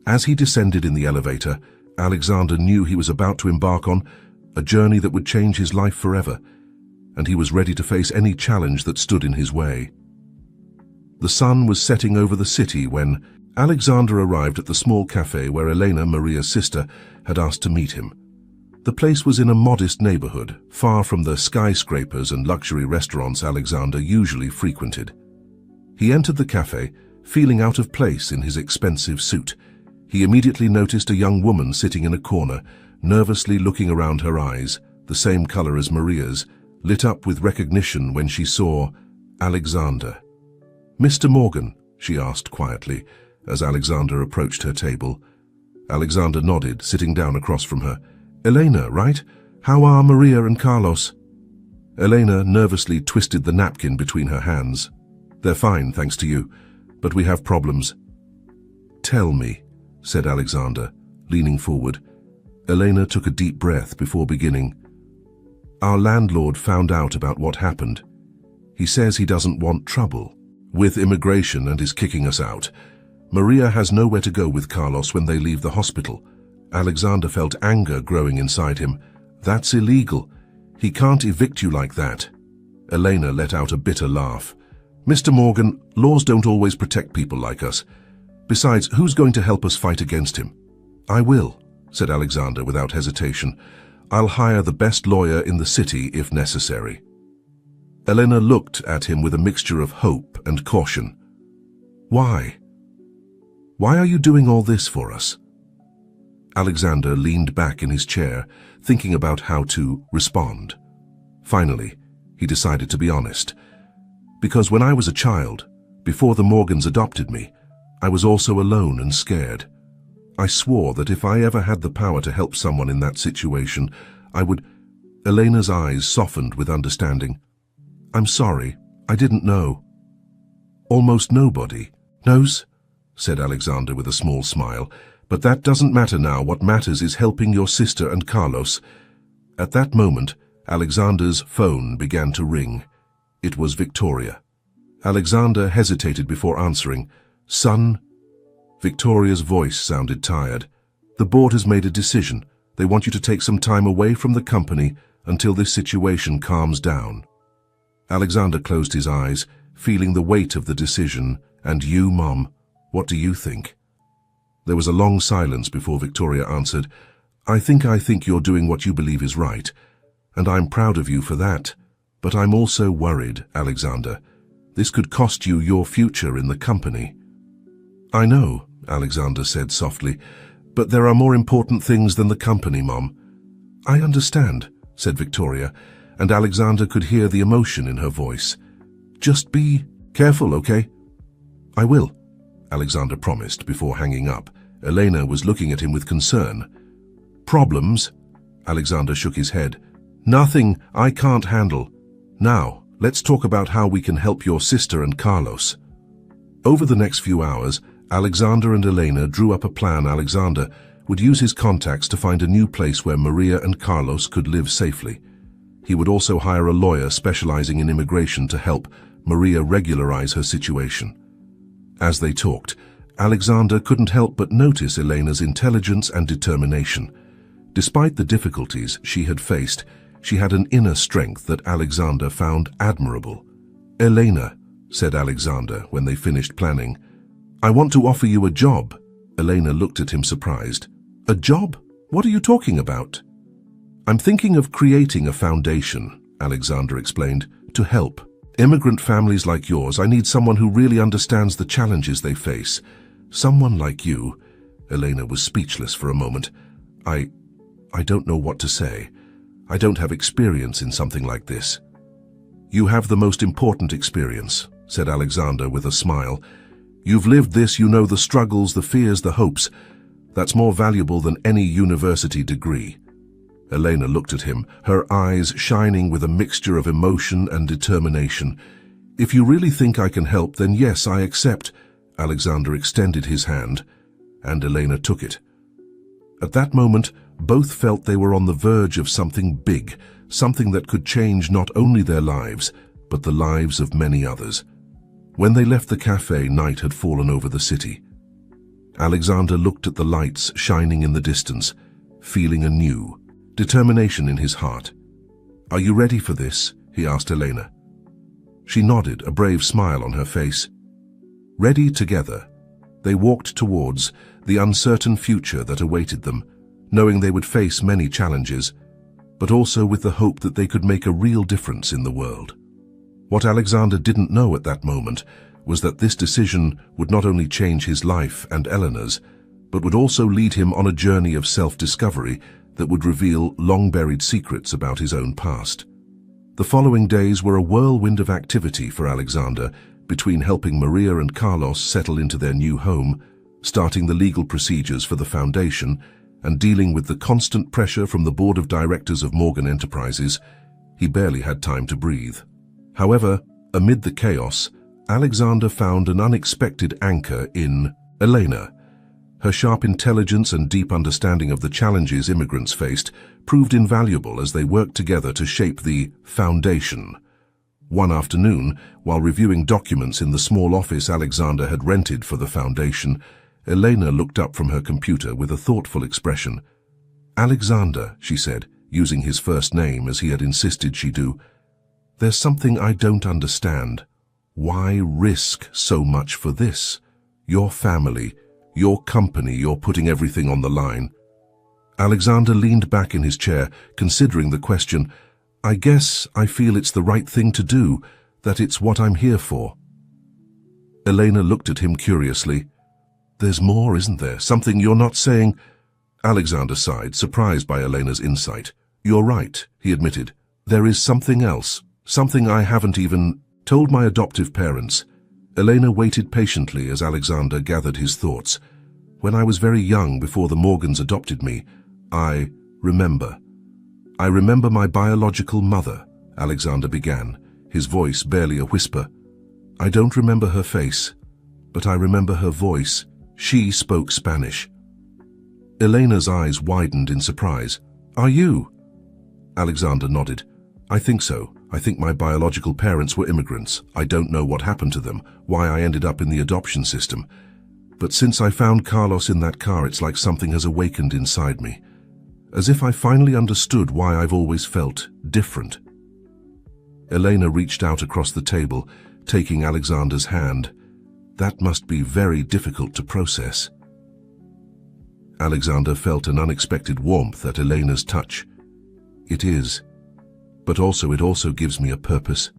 As he descended in the elevator, Alexander knew he was about to embark on a journey that would change his life forever, and he was ready to face any challenge that stood in his way. The sun was setting over the city when Alexander arrived at the small cafe where Elena, Maria's sister, had asked to meet him. The place was in a modest neighborhood, far from the skyscrapers and luxury restaurants Alexander usually frequented. He entered the cafe, feeling out of place in his expensive suit. He immediately noticed a young woman sitting in a corner, nervously looking around, her eyes, the same color as Maria's, lit up with recognition when she saw Alexander. "Mr. Morgan," she asked quietly, as Alexander approached her table. Alexander nodded, sitting down across from her. "Elena, right? How are Maria and Carlos?" Elena nervously twisted the napkin between her hands. "They're fine, thanks to you, but we have problems." "Tell me," said Alexander, leaning forward. Elena took a deep breath before beginning. "Our landlord found out about what happened. He says he doesn't want trouble with immigration and is kicking us out. Maria has nowhere to go with Carlos when they leave the hospital." Alexander felt anger growing inside him. "That's illegal. He can't evict you like that." Elena let out a bitter laugh. "Mr. Morgan, laws don't always protect people like us. Besides, who's going to help us fight against him?" "I will," said Alexander without hesitation. "I'll hire the best lawyer in the city if necessary." Elena looked at him with a mixture of hope and caution. "Why? Why are you doing all this for us?" Alexander leaned back in his chair, thinking about how to respond. Finally, he decided to be honest. "Because when I was a child, before the Morgans adopted me, I was also alone and scared. I swore that if I ever had the power to help someone in that situation, I would—" Elena's eyes softened with understanding. "I'm sorry, I didn't know." "Almost nobody knows," said Alexander with a small smile. "But that doesn't matter now. What matters is helping your sister and Carlos." At that moment, Alexander's phone began to ring. It was Victoria. Alexander hesitated before answering. "Son?" Victoria's voice sounded tired. "The board has made a decision. They want you to take some time away from the company until this situation calms down." Alexander closed his eyes, feeling the weight of the decision. "And you, Mom, what do you think?" There was a long silence before Victoria answered. I think you're doing what you believe is right, and I'm proud of you for that. But I'm also worried, Alexander. This could cost you your future in the company." "I know," Alexander said softly, "but there are more important things than the company, Mom." "I understand," said Victoria, and Alexander could hear the emotion in her voice. "Just be careful, okay?" "I will," Alexander promised before hanging up. Elena was looking at him with concern. "Problems?" Alexander shook his head. "Nothing I can't handle. Now, let's talk about how we can help your sister and Carlos." Over the next few hours, Alexander and Elena drew up a plan. Alexander would use his contacts to find a new place where Maria and Carlos could live safely. He would also hire a lawyer specializing in immigration to help Maria regularize her situation. As they talked, Alexander couldn't help but notice Elena's intelligence and determination. Despite the difficulties she had faced, she had an inner strength that Alexander found admirable. "Elena," said Alexander when they finished planning, "I want to offer you a job." Elena looked at him surprised. "A job? What are you talking about?" "I'm thinking of creating a foundation," Alexander explained, "to help immigrant families like yours. I need someone who really understands the challenges they face. Someone like you." Elena was speechless for a moment. I don't know what to say. I don't have experience in something like this." "You have the most important experience," said Alexander with a smile. "You've lived this, you know the struggles, the fears, the hopes. That's more valuable than any university degree." Elena looked at him, her eyes shining with a mixture of emotion and determination. "If you really think I can help, then yes, I accept." Alexander extended his hand, and Elena took it. At that moment, both felt they were on the verge of something big, something that could change not only their lives, but the lives of many others. When they left the cafe, night had fallen over the city. Alexander looked at the lights shining in the distance, feeling a new determination in his heart. "Are you ready for this?" he asked Elena. She nodded, a brave smile on her face. Ready together, they walked towards the uncertain future that awaited them, knowing they would face many challenges, but also with the hope that they could make a real difference in the world. What Alexander didn't know at that moment was that this decision would not only change his life and Eleanor's, but would also lead him on a journey of self-discovery that would reveal long-buried secrets about his own past. The following days were a whirlwind of activity for Alexander, between helping Maria and Carlos settle into their new home, starting the legal procedures for the foundation and dealing with the constant pressure from the board of directors of Morgan Enterprises, he barely had time to breathe. However, amid the chaos, Alexander found an unexpected anchor in Elena. Her sharp intelligence and deep understanding of the challenges immigrants faced proved invaluable as they worked together to shape the foundation. One afternoon, while reviewing documents in the small office Alexander had rented for the foundation, Elena looked up from her computer with a thoughtful expression. "Alexander," she said, using his first name as he had insisted she do, "there's something I don't understand. Why risk so much for this? Your family, your company, you're putting everything on the line." Alexander leaned back in his chair, considering the question. "I guess I feel it's the right thing to do, that it's what I'm here for." Elena looked at him curiously. "There's more, isn't there? Something you're not saying?" Alexander sighed, surprised by Elena's insight. "You're right," he admitted. "There is something else, something I haven't even told my adoptive parents." Elena waited patiently as Alexander gathered his thoughts. "When I was very young, before the Morgans adopted me, I remember my biological mother," Alexander began, his voice barely a whisper. "I don't remember her face, but I remember her voice. She spoke Spanish." Elena's eyes widened in surprise. "Are you?" Alexander nodded. "I think so. I think my biological parents were immigrants. I don't know what happened to them, why I ended up in the adoption system. But since I found Carlos in that car, it's like something has awakened inside me. As if I finally understood why I've always felt different." Elena reached out across the table, taking Alexander's hand. "That must be very difficult to process." Alexander felt an unexpected warmth at Elena's touch. "It is. But it also gives me a purpose.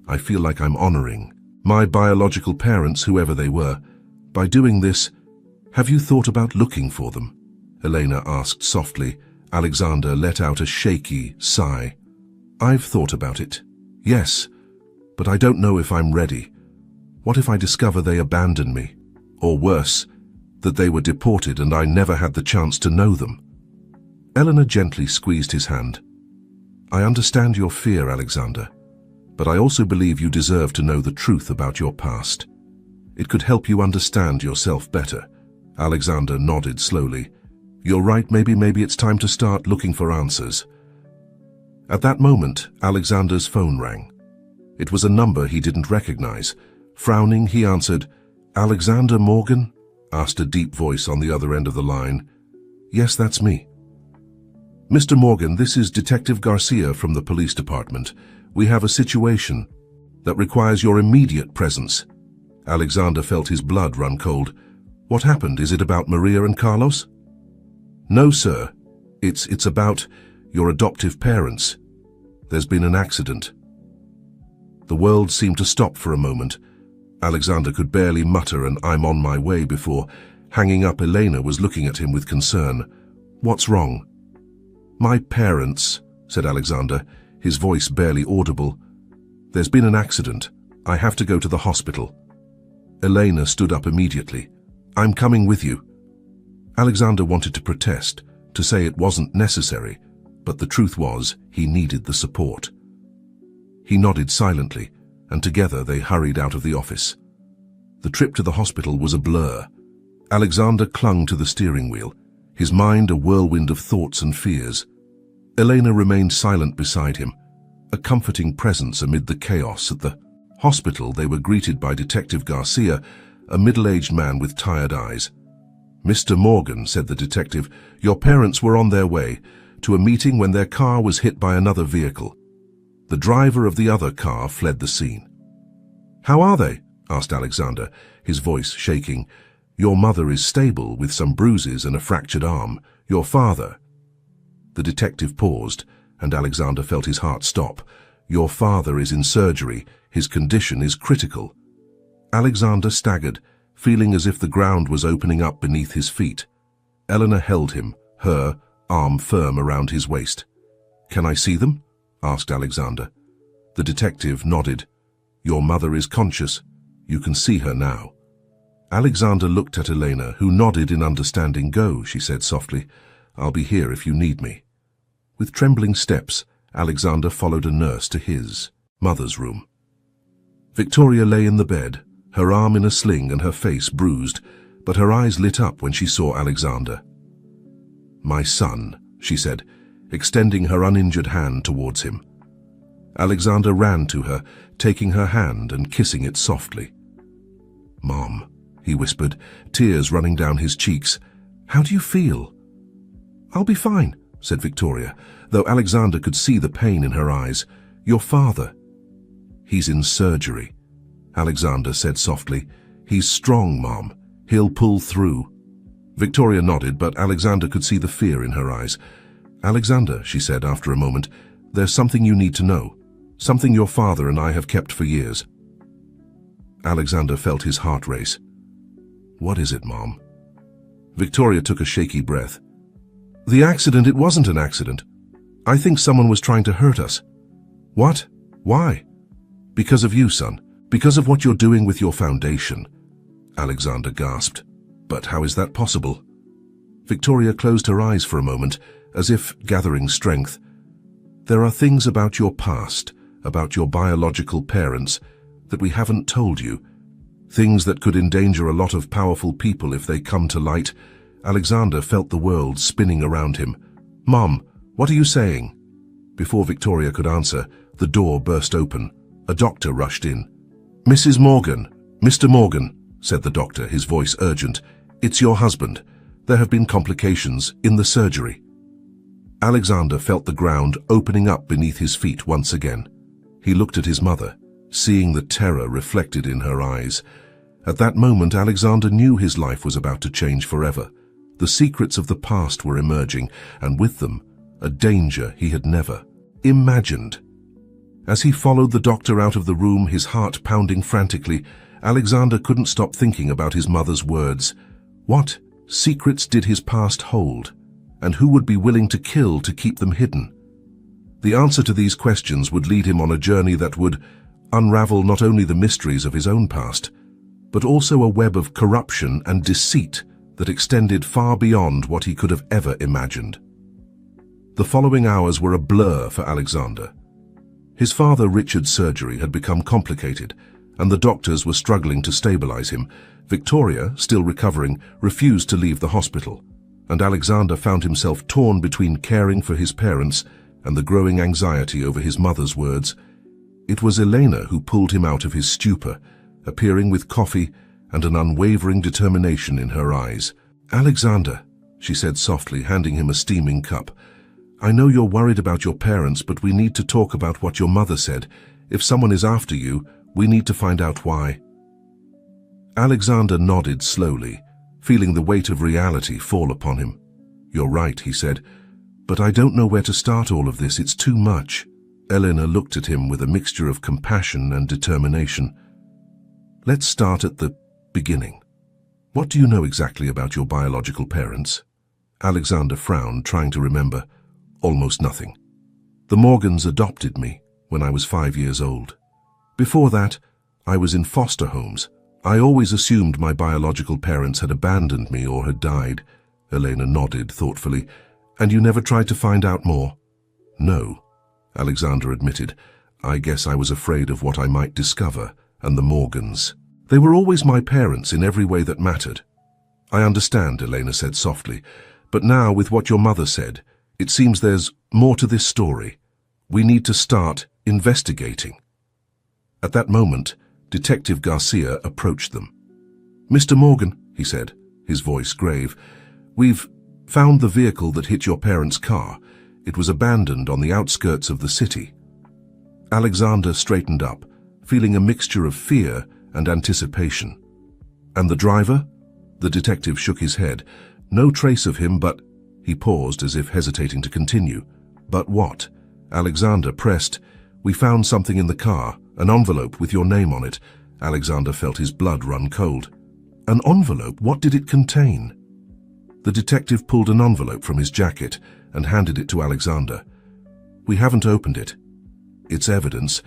I feel like I'm honoring my biological parents, whoever they were. By doing this, have you thought about looking for them?" Elena asked softly. Alexander let out a shaky sigh. "I've thought about it. Yes, but I don't know if I'm ready. What if I discover they abandoned me? Or worse, that they were deported and I never had the chance to know them?" Elena gently squeezed his hand. "I understand your fear, Alexander, but I also believe you deserve to know the truth about your past. It could help you understand yourself better." Alexander nodded slowly. "You're right, maybe it's time to start looking for answers." At that moment, Alexander's phone rang. It was a number he didn't recognize. Frowning, he answered. "Alexander Morgan?" asked a deep voice on the other end of the line. "Yes, that's me." "Mr. Morgan, this is Detective Garcia from the police department. We have a situation that requires your immediate presence." Alexander felt his blood run cold. "What happened? Is it about Maria and Carlos?" "No, sir. It's about your adoptive parents. There's been an accident." The world seemed to stop for a moment. Alexander could barely mutter an "I'm on my way" before, hanging up. Elena was looking at him with concern. "What's wrong?" "My parents," said Alexander, his voice barely audible. "There's been an accident. I have to go to the hospital." Elena stood up immediately. "I'm coming with you." Alexander wanted to protest, to say it wasn't necessary, but the truth was he needed the support. He nodded silently, and together they hurried out of the office. The trip to the hospital was a blur. Alexander clung to the steering wheel, his mind a whirlwind of thoughts and fears. Elena remained silent beside him, a comforting presence amid the chaos. At the hospital, they were greeted by Detective Garcia, a middle-aged man with tired eyes. "Mr. Morgan," said the detective, "your parents were on their way to a meeting when their car was hit by another vehicle. The driver of the other car fled the scene." "How are they?" asked Alexander, his voice shaking. "Your mother is stable with some bruises and a fractured arm. Your father—" The detective paused, and Alexander felt his heart stop. "Your father is in surgery. His condition is critical." Alexander staggered, feeling as if the ground was opening up beneath his feet. Eleanor held him, her arm firm around his waist. "Can I see them?" asked Alexander. The detective nodded. "Your mother is conscious. You can see her now." Alexander looked at Elena, who nodded in understanding. "Go," she said softly. "I'll be here if you need me." With trembling steps, Alexander followed a nurse to his mother's room. Victoria lay in the bed, her arm in a sling and her face bruised, but her eyes lit up when she saw Alexander. "My son," she said, extending her uninjured hand towards him. Alexander ran to her, taking her hand and kissing it softly. "Mom," he whispered, tears running down his cheeks. "How do you feel?" "I'll be fine," said Victoria, though Alexander could see the pain in her eyes. "Your father." "He's in surgery," Alexander said softly. "He's strong, Mom. He'll pull through." Victoria nodded, but Alexander could see the fear in her eyes. "Alexander," she said after a moment, "there's something you need to know. Something your father and I have kept for years." Alexander felt his heart race. "What is it, Mom?" Victoria took a shaky breath. "The accident, it wasn't an accident. I think someone was trying to hurt us." "What? Why?" "Because of you, son. Because of what you're doing with your foundation." Alexander gasped. "But how is that possible?" Victoria closed her eyes for a moment, as if gathering strength. "There are things about your past, about your biological parents, that we haven't told you. Things that could endanger a lot of powerful people if they come to light." Alexander felt the world spinning around him. "Mom, what are you saying?" Before Victoria could answer, the door burst open. A doctor rushed in. "Mrs. Morgan, Mr. Morgan," said the doctor, his voice urgent. "It's your husband. There have been complications in the surgery." Alexander felt the ground opening up beneath his feet once again. He looked at his mother, seeing the terror reflected in her eyes. At that moment, Alexander knew his life was about to change forever. The secrets of the past were emerging, and with them, a danger he had never imagined. As he followed the doctor out of the room, his heart pounding frantically, Alexander couldn't stop thinking about his mother's words. What secrets did his past hold? And who would be willing to kill to keep them hidden? The answer to these questions would lead him on a journey that would unravel not only the mysteries of his own past, but also a web of corruption and deceit that extended far beyond what he could have ever imagined. The following hours were a blur for Alexander. His father Richard's surgery had become complicated, and the doctors were struggling to stabilize him. Victoria, still recovering, refused to leave the hospital, and Alexander found himself torn between caring for his parents and the growing anxiety over his mother's words. It was Elena who pulled him out of his stupor, appearing with coffee and an unwavering determination in her eyes. "Alexander," she said softly, handing him a steaming cup, "I know you're worried about your parents, but we need to talk about what your mother said. If someone is after you, we need to find out why." Alexander nodded slowly, feeling the weight of reality fall upon him. "You're right," he said, "but I don't know where to start all of this. It's too much." Elena looked at him with a mixture of compassion and determination. "Let's start at the beginning. What do you know exactly about your biological parents?" Alexander frowned, trying to remember. "Almost nothing. The Morgans adopted me when I was 5 years old. Before that, I was in foster homes. I always assumed my biological parents had abandoned me or had died." Elena nodded thoughtfully. "And you never tried to find out more?" "No," Alexander admitted. "I guess I was afraid of what I might discover, and the Morgans. They were always my parents in every way that mattered." "I understand," Elena said softly, "but now with what your mother said, it seems there's more to this story. We need to start investigating." At that moment, Detective Garcia approached them. "Mr. Morgan," he said, his voice grave, "we've found the vehicle that hit your parents' car. It was abandoned on the outskirts of the city." Alexander straightened up, feeling a mixture of fear and anticipation. "And the driver?" The detective shook his head. "No trace of him, but—" He paused as if hesitating to continue. "But what?" Alexander pressed. "We found something in the car, an envelope with your name on it." Alexander felt his blood run cold. "An envelope? What did it contain?" The detective pulled an envelope from his jacket and handed it to Alexander. "We haven't opened it. It's evidence,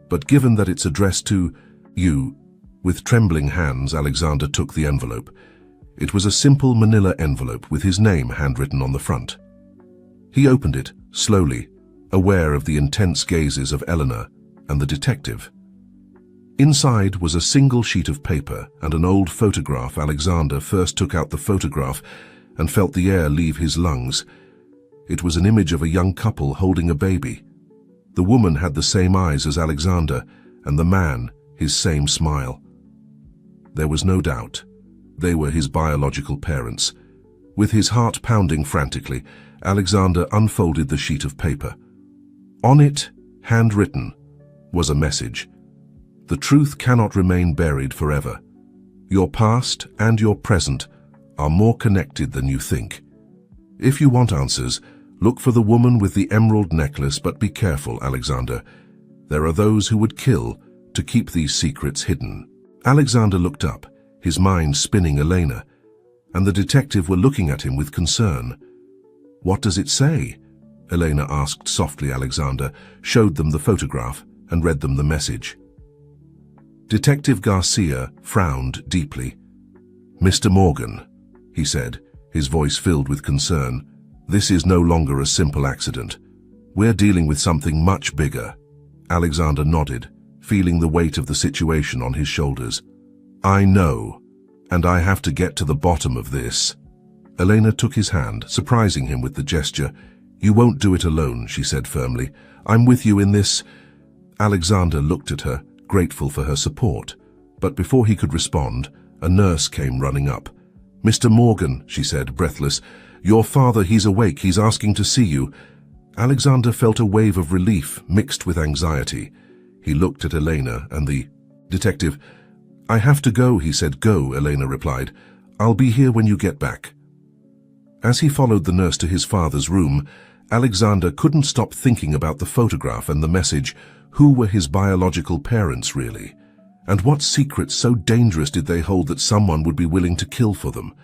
but given that it's addressed to you, With trembling hands, Alexander took the envelope. It was a simple manila envelope with his name handwritten on the front. He opened it, slowly, aware of the intense gazes of Eleanor and the detective. Inside was a single sheet of paper and an old photograph. Alexander first took out the photograph and felt the air leave his lungs. It was an image of a young couple holding a baby. The woman had the same eyes as Alexander, and the man his same smile. There was no doubt. They were his biological parents. With his heart pounding frantically, Alexander unfolded the sheet of paper. On it, handwritten, was a message. The truth cannot remain buried forever. Your past and your present are more connected than you think. If you want answers, look for the woman with the emerald necklace, but be careful, Alexander. There are those who would kill to keep these secrets hidden. Alexander looked up, his mind spinning Elena, and the detective were looking at him with concern. What does it say? Elena asked softly. Alexander showed them the photograph and read them the message. Detective Garcia frowned deeply. Mr. Morgan, he said, his voice filled with concern, this is no longer a simple accident. We're dealing with something much bigger. Alexander nodded, feeling the weight of the situation on his shoulders. I know, and I have to get to the bottom of this. Elena took his hand, surprising him with the gesture. You won't do it alone, she said firmly. I'm with you in this. Alexander looked at her, grateful for her support. But before he could respond, a nurse came running up. Mr. Morgan, she said, breathless. Your father, he's awake, he's asking to see you. Alexander felt a wave of relief mixed with anxiety. He looked at Elena and the detective. I have to go, he said. Go, Elena replied. I'll be here when you get back. As he followed the nurse to his father's room, Alexander couldn't stop thinking about the photograph and the message. Who were his biological parents, really? And what secrets so dangerous did they hold that someone would be willing to kill for them?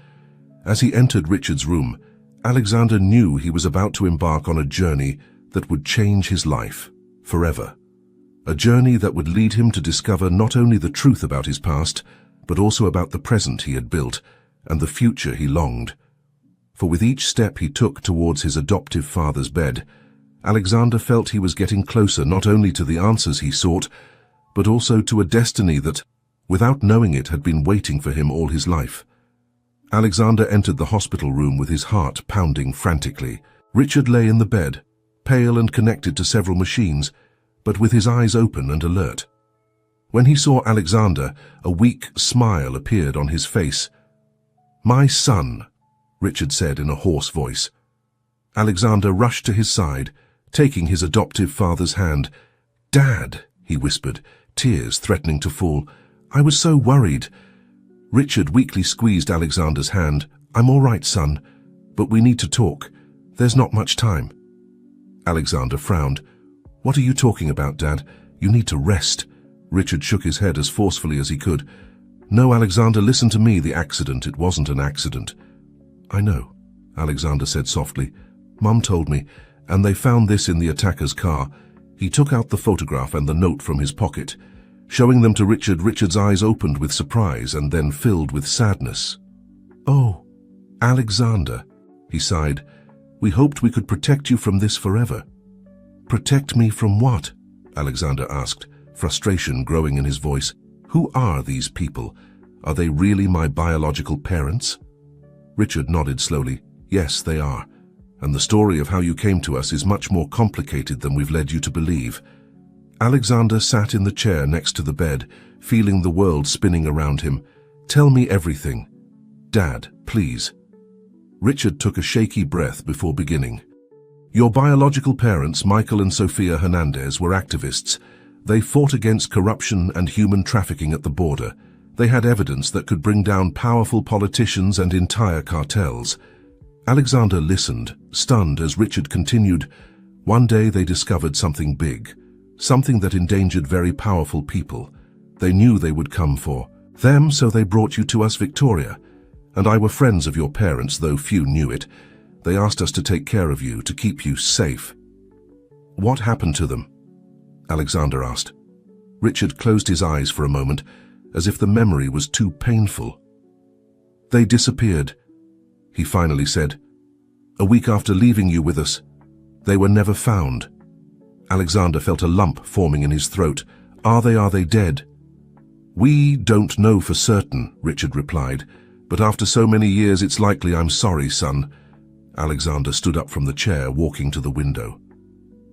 As he entered Richard's room, Alexander knew he was about to embark on a journey that would change his life forever. A journey that would lead him to discover not only the truth about his past, but also about the present he had built and the future he longed. For with each step he took towards his adoptive father's bed, Alexander felt he was getting closer not only to the answers he sought, but also to a destiny that, without knowing it, had been waiting for him all his life. Alexander entered the hospital room with his heart pounding frantically. Richard lay in the bed, pale and connected to several machines, but with his eyes open and alert. When he saw Alexander, a weak smile appeared on his face. My son, Richard said in a hoarse voice. Alexander rushed to his side, taking his adoptive father's hand. Dad, he whispered, tears threatening to fall. I was so worried. Richard weakly squeezed Alexander's hand. I'm all right, son, but we need to talk. There's not much time. Alexander frowned. What are you talking about, Dad? You need to rest. Richard shook his head as forcefully as he could. No, Alexander, listen to me. The accident, it wasn't an accident. I know, Alexander said softly. Mum told me, and they found this in the attacker's car. He took out the photograph and the note from his pocket. Showing them to Richard, Richard's eyes opened with surprise and then filled with sadness. Oh, Alexander, he sighed. We hoped we could protect you from this forever. Protect me from what? Alexander asked, frustration growing in his voice. Who are these people? Are they really my biological parents? Richard nodded slowly. Yes, they are. And the story of how you came to us is much more complicated than we've led you to believe. Alexander sat in the chair next to the bed, feeling the world spinning around him. Tell me everything. Dad, please. Richard took a shaky breath before beginning. Your biological parents, Michael and Sofia Hernandez, were activists. They fought against corruption and human trafficking at the border. They had evidence that could bring down powerful politicians and entire cartels. Alexander listened, stunned as Richard continued. One day they discovered something big, something that endangered very powerful people. They knew they would come for them, so they brought you to us, Victoria. And I were friends of your parents, though few knew it. They asked us to take care of you, to keep you safe. What happened to them? Alexander asked. Richard closed his eyes for a moment, as if the memory was too painful. "They disappeared," he finally said. "A week after leaving you with us. They were never found." Alexander felt a lump forming in his throat. Are they dead?" "We don't know for certain," Richard replied, "but after so many years it's likely. I'm sorry, son." Alexander stood up from the chair, walking to the window.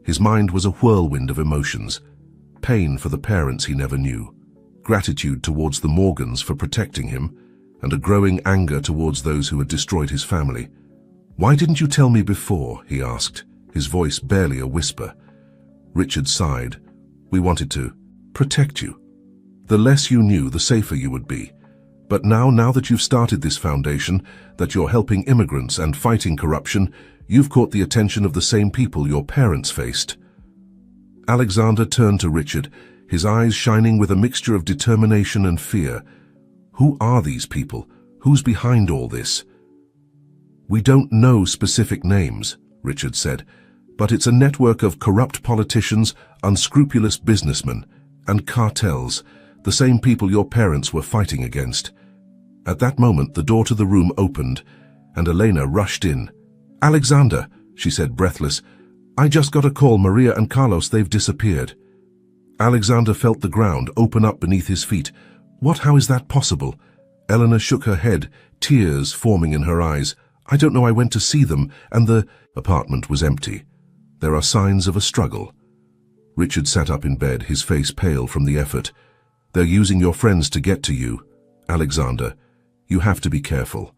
His mind was a whirlwind of emotions. Pain for the parents he never knew, gratitude towards the Morgans for protecting him, and a growing anger towards those who had destroyed his family. "Why didn't you tell me before?" he asked, his voice barely a whisper. Richard sighed. "We wanted to protect you. The less you knew, the safer you would be. But now that you've started this foundation, that you're helping immigrants and fighting corruption, you've caught the attention of the same people your parents faced." Alexander turned to Richard, his eyes shining with a mixture of determination and fear. "Who are these people? Who's behind all this?" "We don't know specific names," Richard said, "but it's a network of corrupt politicians, unscrupulous businessmen, and cartels, the same people your parents were fighting against." At that moment, the door to the room opened, and Elena rushed in. "Alexander," she said, breathless, "I just got a call. Maria and Carlos, they've disappeared." Alexander felt the ground open up beneath his feet. "What? How is that possible?" Elena shook her head, tears forming in her eyes. "I don't know. I went to see them, and the apartment was empty. There are signs of a struggle." Richard sat up in bed, his face pale from the effort. "They're using your friends to get to you. Alexander, you have to be careful."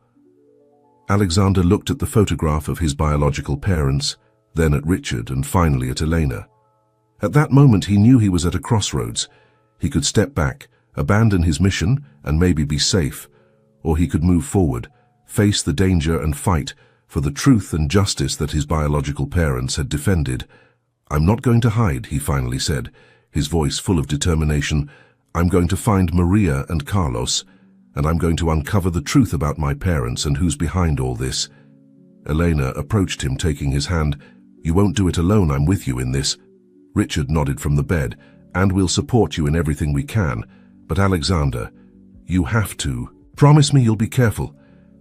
Alexander looked at the photograph of his biological parents, then at Richard, and finally at Elena. At that moment he knew he was at a crossroads. He could step back, abandon his mission, and maybe be safe, or he could move forward, face the danger and fight for the truth and justice that his biological parents had defended. "I'm not going to hide," he finally said, his voice full of determination. "I'm going to find Maria and Carlos, and I'm going to uncover the truth about my parents and who's behind all this." Elena approached him, taking his hand. "You won't do it alone. I'm with you in this." Richard nodded from the bed. "And we'll support you in everything we can. But Alexander, you have to. Promise me you'll be careful.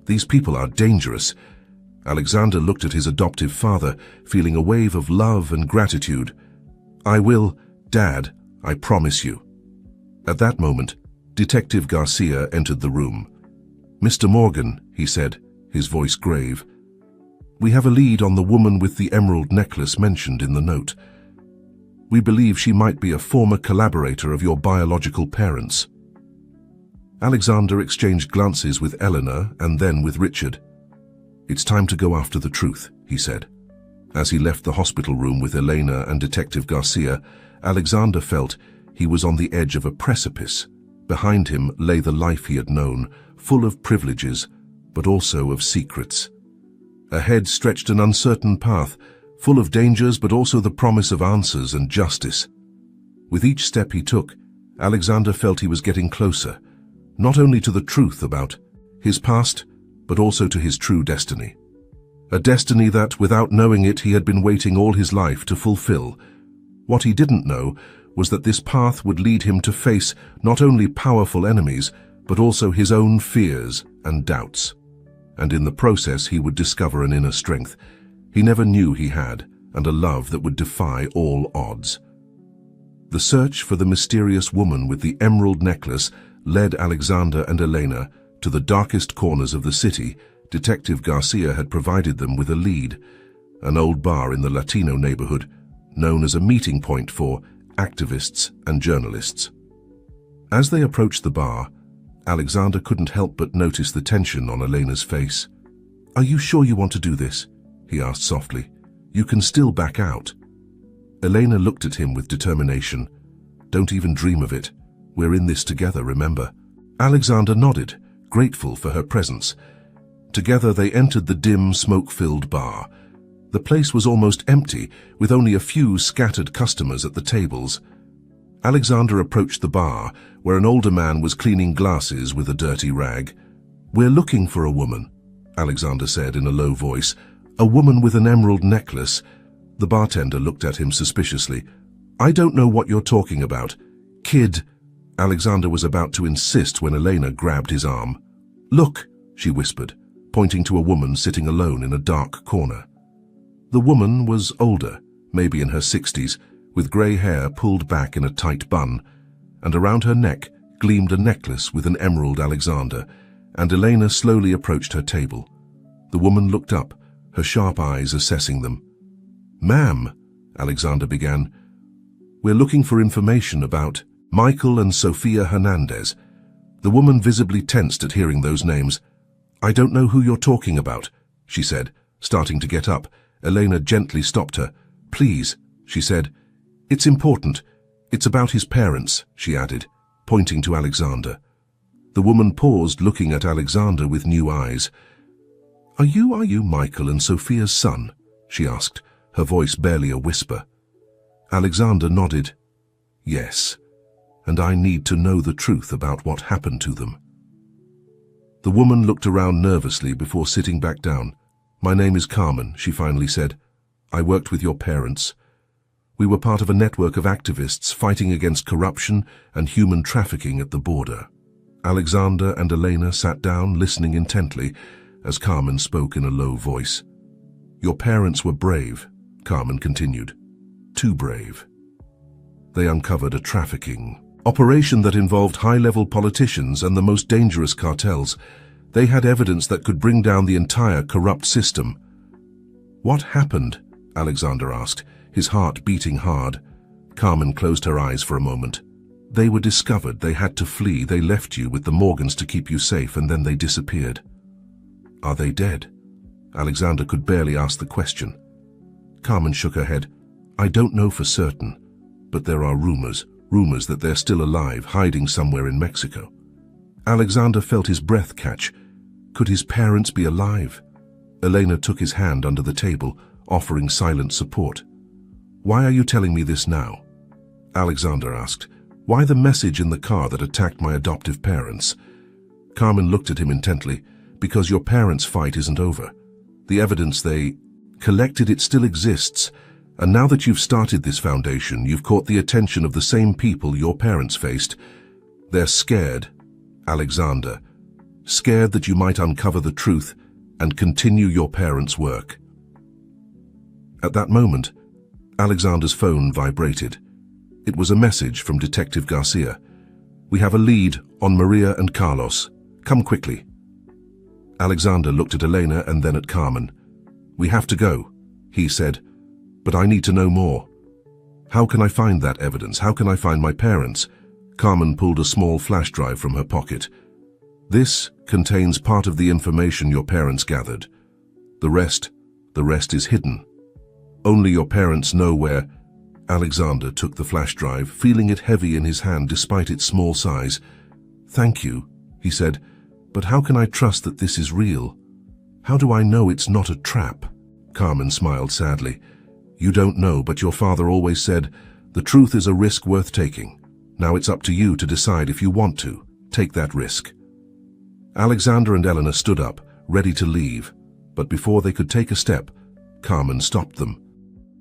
These people are dangerous." Alexander looked at his adoptive father, feeling a wave of love and gratitude. "I will, Dad, I promise you." At that moment, Detective Garcia entered the room. "Mr. Morgan," he said, his voice grave, "we have a lead on the woman with the emerald necklace mentioned in the note. We believe she might be a former collaborator of your biological parents." Alexander exchanged glances with Eleanor and then with Richard. "It's time to go after the truth," he said. As he left the hospital room with Elena and Detective Garcia, Alexander felt he was on the edge of a precipice. Behind him lay the life he had known, full of privileges, but also of secrets. Ahead stretched an uncertain path, full of dangers but also the promise of answers and justice. With each step he took, Alexander felt he was getting closer, not only to the truth about his past, but also to his true destiny. A destiny that, without knowing it, he had been waiting all his life to fulfill. What he didn't know was that this path would lead him to face not only powerful enemies, but also his own fears and doubts. And in the process he would discover an inner strength he never knew he had, and a love that would defy all odds. The search for the mysterious woman with the emerald necklace led Alexander and Elena to the darkest corners of the city. Detective Garcia had provided them with a lead, an old bar in the Latino neighborhood, known as a meeting point for activists and journalists. As they approached the bar, Alexander couldn't help but notice the tension on Elena's face. "Are you sure you want to do this?" he asked softly. "You can still back out." Elena looked at him with determination. "Don't even dream of it. We're in this together, remember?" Alexander nodded, grateful for her presence. Together they entered the dim, smoke-filled bar. The place was almost empty, with only a few scattered customers at the tables. Alexander approached the bar, where an older man was cleaning glasses with a dirty rag. "We're looking for a woman," Alexander said in a low voice. "A woman with an emerald necklace." The bartender looked at him suspiciously. "I don't know what you're talking about. Kid, Alexander was about to insist when Elena grabbed his arm. "Look," she whispered, pointing to a woman sitting alone in a dark corner. The woman was older, maybe in her 60s, with grey hair pulled back in a tight bun, and around her neck gleamed a necklace with an emerald Alexander, and Elena slowly approached her table. The woman looked up, her sharp eyes assessing them. "Ma'am," Alexander began, "we're looking for information about Michael and Sofia Hernandez." The woman visibly tensed at hearing those names. "I don't know who you're talking about," she said, starting to get up. Elena gently stopped her. "Please," she said. "It's important. It's about his parents," she added, pointing to Alexander. The woman paused, looking at Alexander with new eyes. Are you Michael and Sophia's son?" she asked, her voice barely a whisper. Alexander nodded. "Yes, and I need to know the truth about what happened to them." The woman looked around nervously before sitting back down. "My name is Carmen," she finally said. "I worked with your parents. We were part of a network of activists fighting against corruption and human trafficking at the border." Alexander and Elena sat down, listening intently, as Carmen spoke in a low voice. "Your parents were brave," Carmen continued. "Too brave. They uncovered a trafficking operation that involved high-level politicians and the most dangerous cartels. They had evidence that could bring down the entire corrupt system." "What happened?" Alexander asked, his heart beating hard. Carmen closed her eyes for a moment. "They were discovered. They had to flee. They left you with the Morgans to keep you safe, and then they disappeared." "Are they dead?" Alexander could barely ask the question. Carmen shook her head. "I don't know for certain, but there are rumors that they're still alive, hiding somewhere in Mexico." Alexander felt his breath catch. Could his parents be alive? Elena took his hand under the table, offering silent support. "Why are you telling me this now?" Alexander asked. "Why the message in the car that attacked my adoptive parents?" Carmen looked at him intently. "Because your parents' fight isn't over. The evidence they collected, it still exists. And now that you've started this foundation, you've caught the attention of the same people your parents faced. They're scared, Alexander. Scared that you might uncover the truth and continue your parents' work." At that moment, Alexander's phone vibrated. It was a message from Detective Garcia. "We have a lead on Maria and Carlos. Come quickly." Alexander looked at Elena and then at Carmen. "We have to go," he said, "but I need to know more. How can I find that evidence? How can I find my parents?" Carmen pulled a small flash drive from her pocket. "This contains part of the information your parents gathered. The rest is hidden. Only your parents know where." Alexander took the flash drive, feeling it heavy in his hand despite its small size. "Thank you," he said, "but how can I trust that this is real? How do I know it's not a trap?" Carmen smiled sadly. "You don't know, but your father always said, the truth is a risk worth taking. Now it's up to you to decide if you want to. Take that risk." Alexander and Elena stood up, ready to leave, but before they could take a step, Carmen stopped them.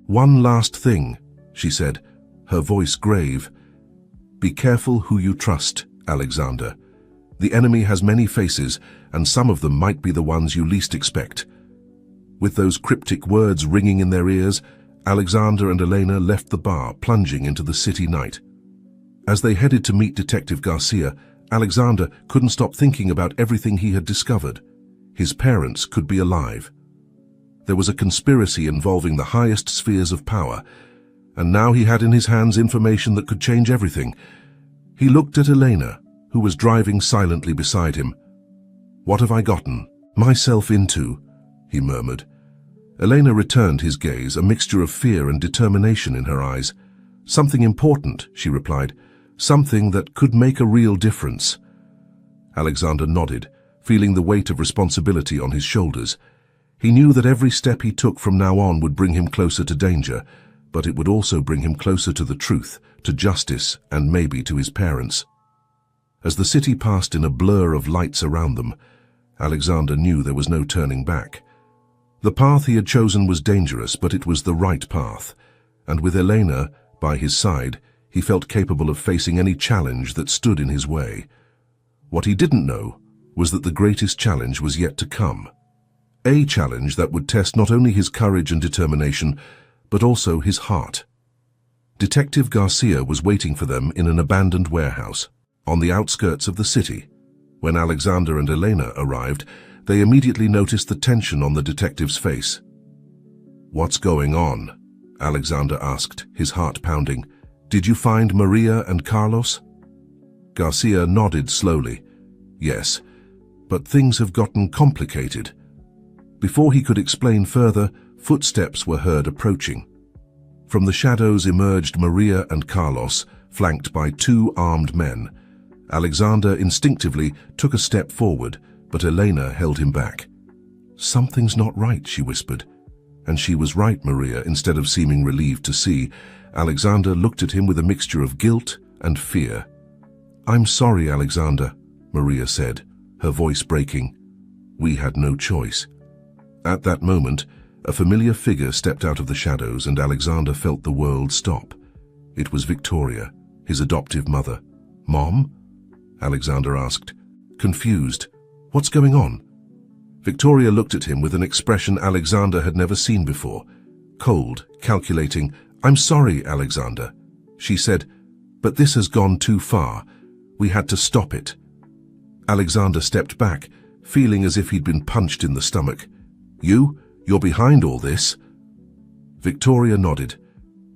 "One last thing," she said, her voice grave. "Be careful who you trust, Alexander. The enemy has many faces, and some of them might be the ones you least expect." With those cryptic words ringing in their ears, Alexander and Elena left the bar, plunging into the city night. As they headed to meet Detective Garcia, Alexander couldn't stop thinking about everything he had discovered. His parents could be alive. There was a conspiracy involving the highest spheres of power, and now he had in his hands information that could change everything. He looked at Elena, who was driving silently beside him. "What have I gotten myself into?" he murmured. Elena returned his gaze, a mixture of fear and determination in her eyes. "Something important," she replied. "Something that could make a real difference." Alexander nodded, feeling the weight of responsibility on his shoulders. He knew that every step he took from now on would bring him closer to danger, but it would also bring him closer to the truth, to justice, and maybe to his parents. As the city passed in a blur of lights around them, Alexander knew there was no turning back. The path he had chosen was dangerous, but it was the right path, and with Elena by his side, He felt capable of facing any challenge that stood in his way. What he didn't know was that the greatest challenge was yet to come. A challenge that would test not only his courage and determination, but also his heart. Detective Garcia was waiting for them in an abandoned warehouse, on the outskirts of the city. When Alexander and Elena arrived, they immediately noticed the tension on the detective's face. "What's going on?" Alexander asked, his heart pounding. "Did you find Maria and Carlos?" Garcia nodded slowly. "Yes, but things have gotten complicated." Before he could explain further, footsteps were heard approaching. From the shadows emerged Maria and Carlos, flanked by two armed men. Alexander instinctively took a step forward, but Elena held him back. "Something's not right," she whispered. And she was right, Maria, instead of seeming relieved to see. Alexander looked at him with a mixture of guilt and fear. "I'm sorry, Alexander," Maria said, her voice breaking. "We had no choice." At that moment, a familiar figure stepped out of the shadows and Alexander felt the world stop. It was Victoria, his adoptive mother. "Mom?" Alexander asked, confused. "What's going on?" Victoria looked at him with an expression Alexander had never seen before. Cold, calculating. "I'm sorry, Alexander," she said, "but this has gone too far. We had to stop it." Alexander stepped back, feeling as if he'd been punched in the stomach. You're behind all this?" Victoria nodded.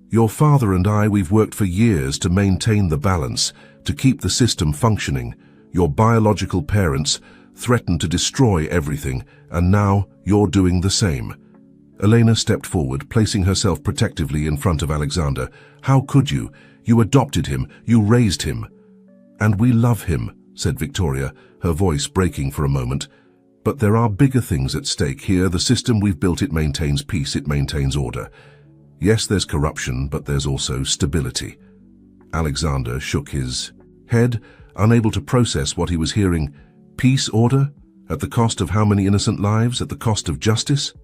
"Your father and we've worked for years to maintain the balance, to keep the system functioning. Your biological parents threatened to destroy everything, and now you're doing the same." Elena stepped forward, placing herself protectively in front of Alexander. "How could you? You adopted him, you raised him." "And we love him," said Victoria, her voice breaking for a moment. "But there are bigger things at stake here. The system we've built, it maintains peace, it maintains order. Yes, there's corruption, but there's also stability." Alexander shook his head, unable to process what he was hearing. Peace, order? At the cost of how many innocent lives? At the cost of justice?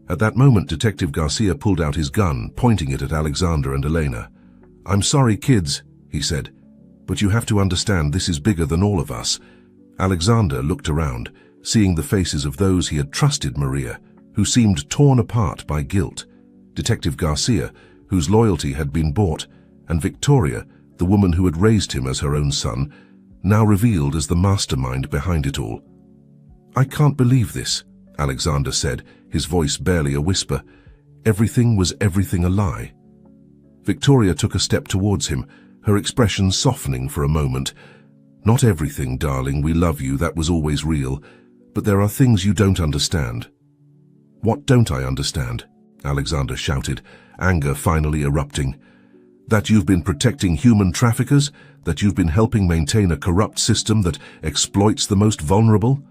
At that moment, Detective Garcia pulled out his gun, pointing it at Alexander and Elena. "I'm sorry, kids," he said, "but you have to understand this is bigger than all of us." Alexander looked around, seeing the faces of those he had trusted, Maria, who seemed torn apart by guilt, Detective Garcia, whose loyalty had been bought, and Victoria, the woman who had raised him as her own son, now revealed as the mastermind behind it all. "I can't believe this," Alexander said, his voice barely a whisper. "Everything was everything a lie." Victoria took a step towards him, her expression softening for a moment. "Not everything, darling, we love you, that was always real. But there are things you don't understand." "What don't I understand?" Alexander shouted, anger finally erupting. "That you've been protecting human traffickers? That you've been helping maintain a corrupt system that exploits the most vulnerable?"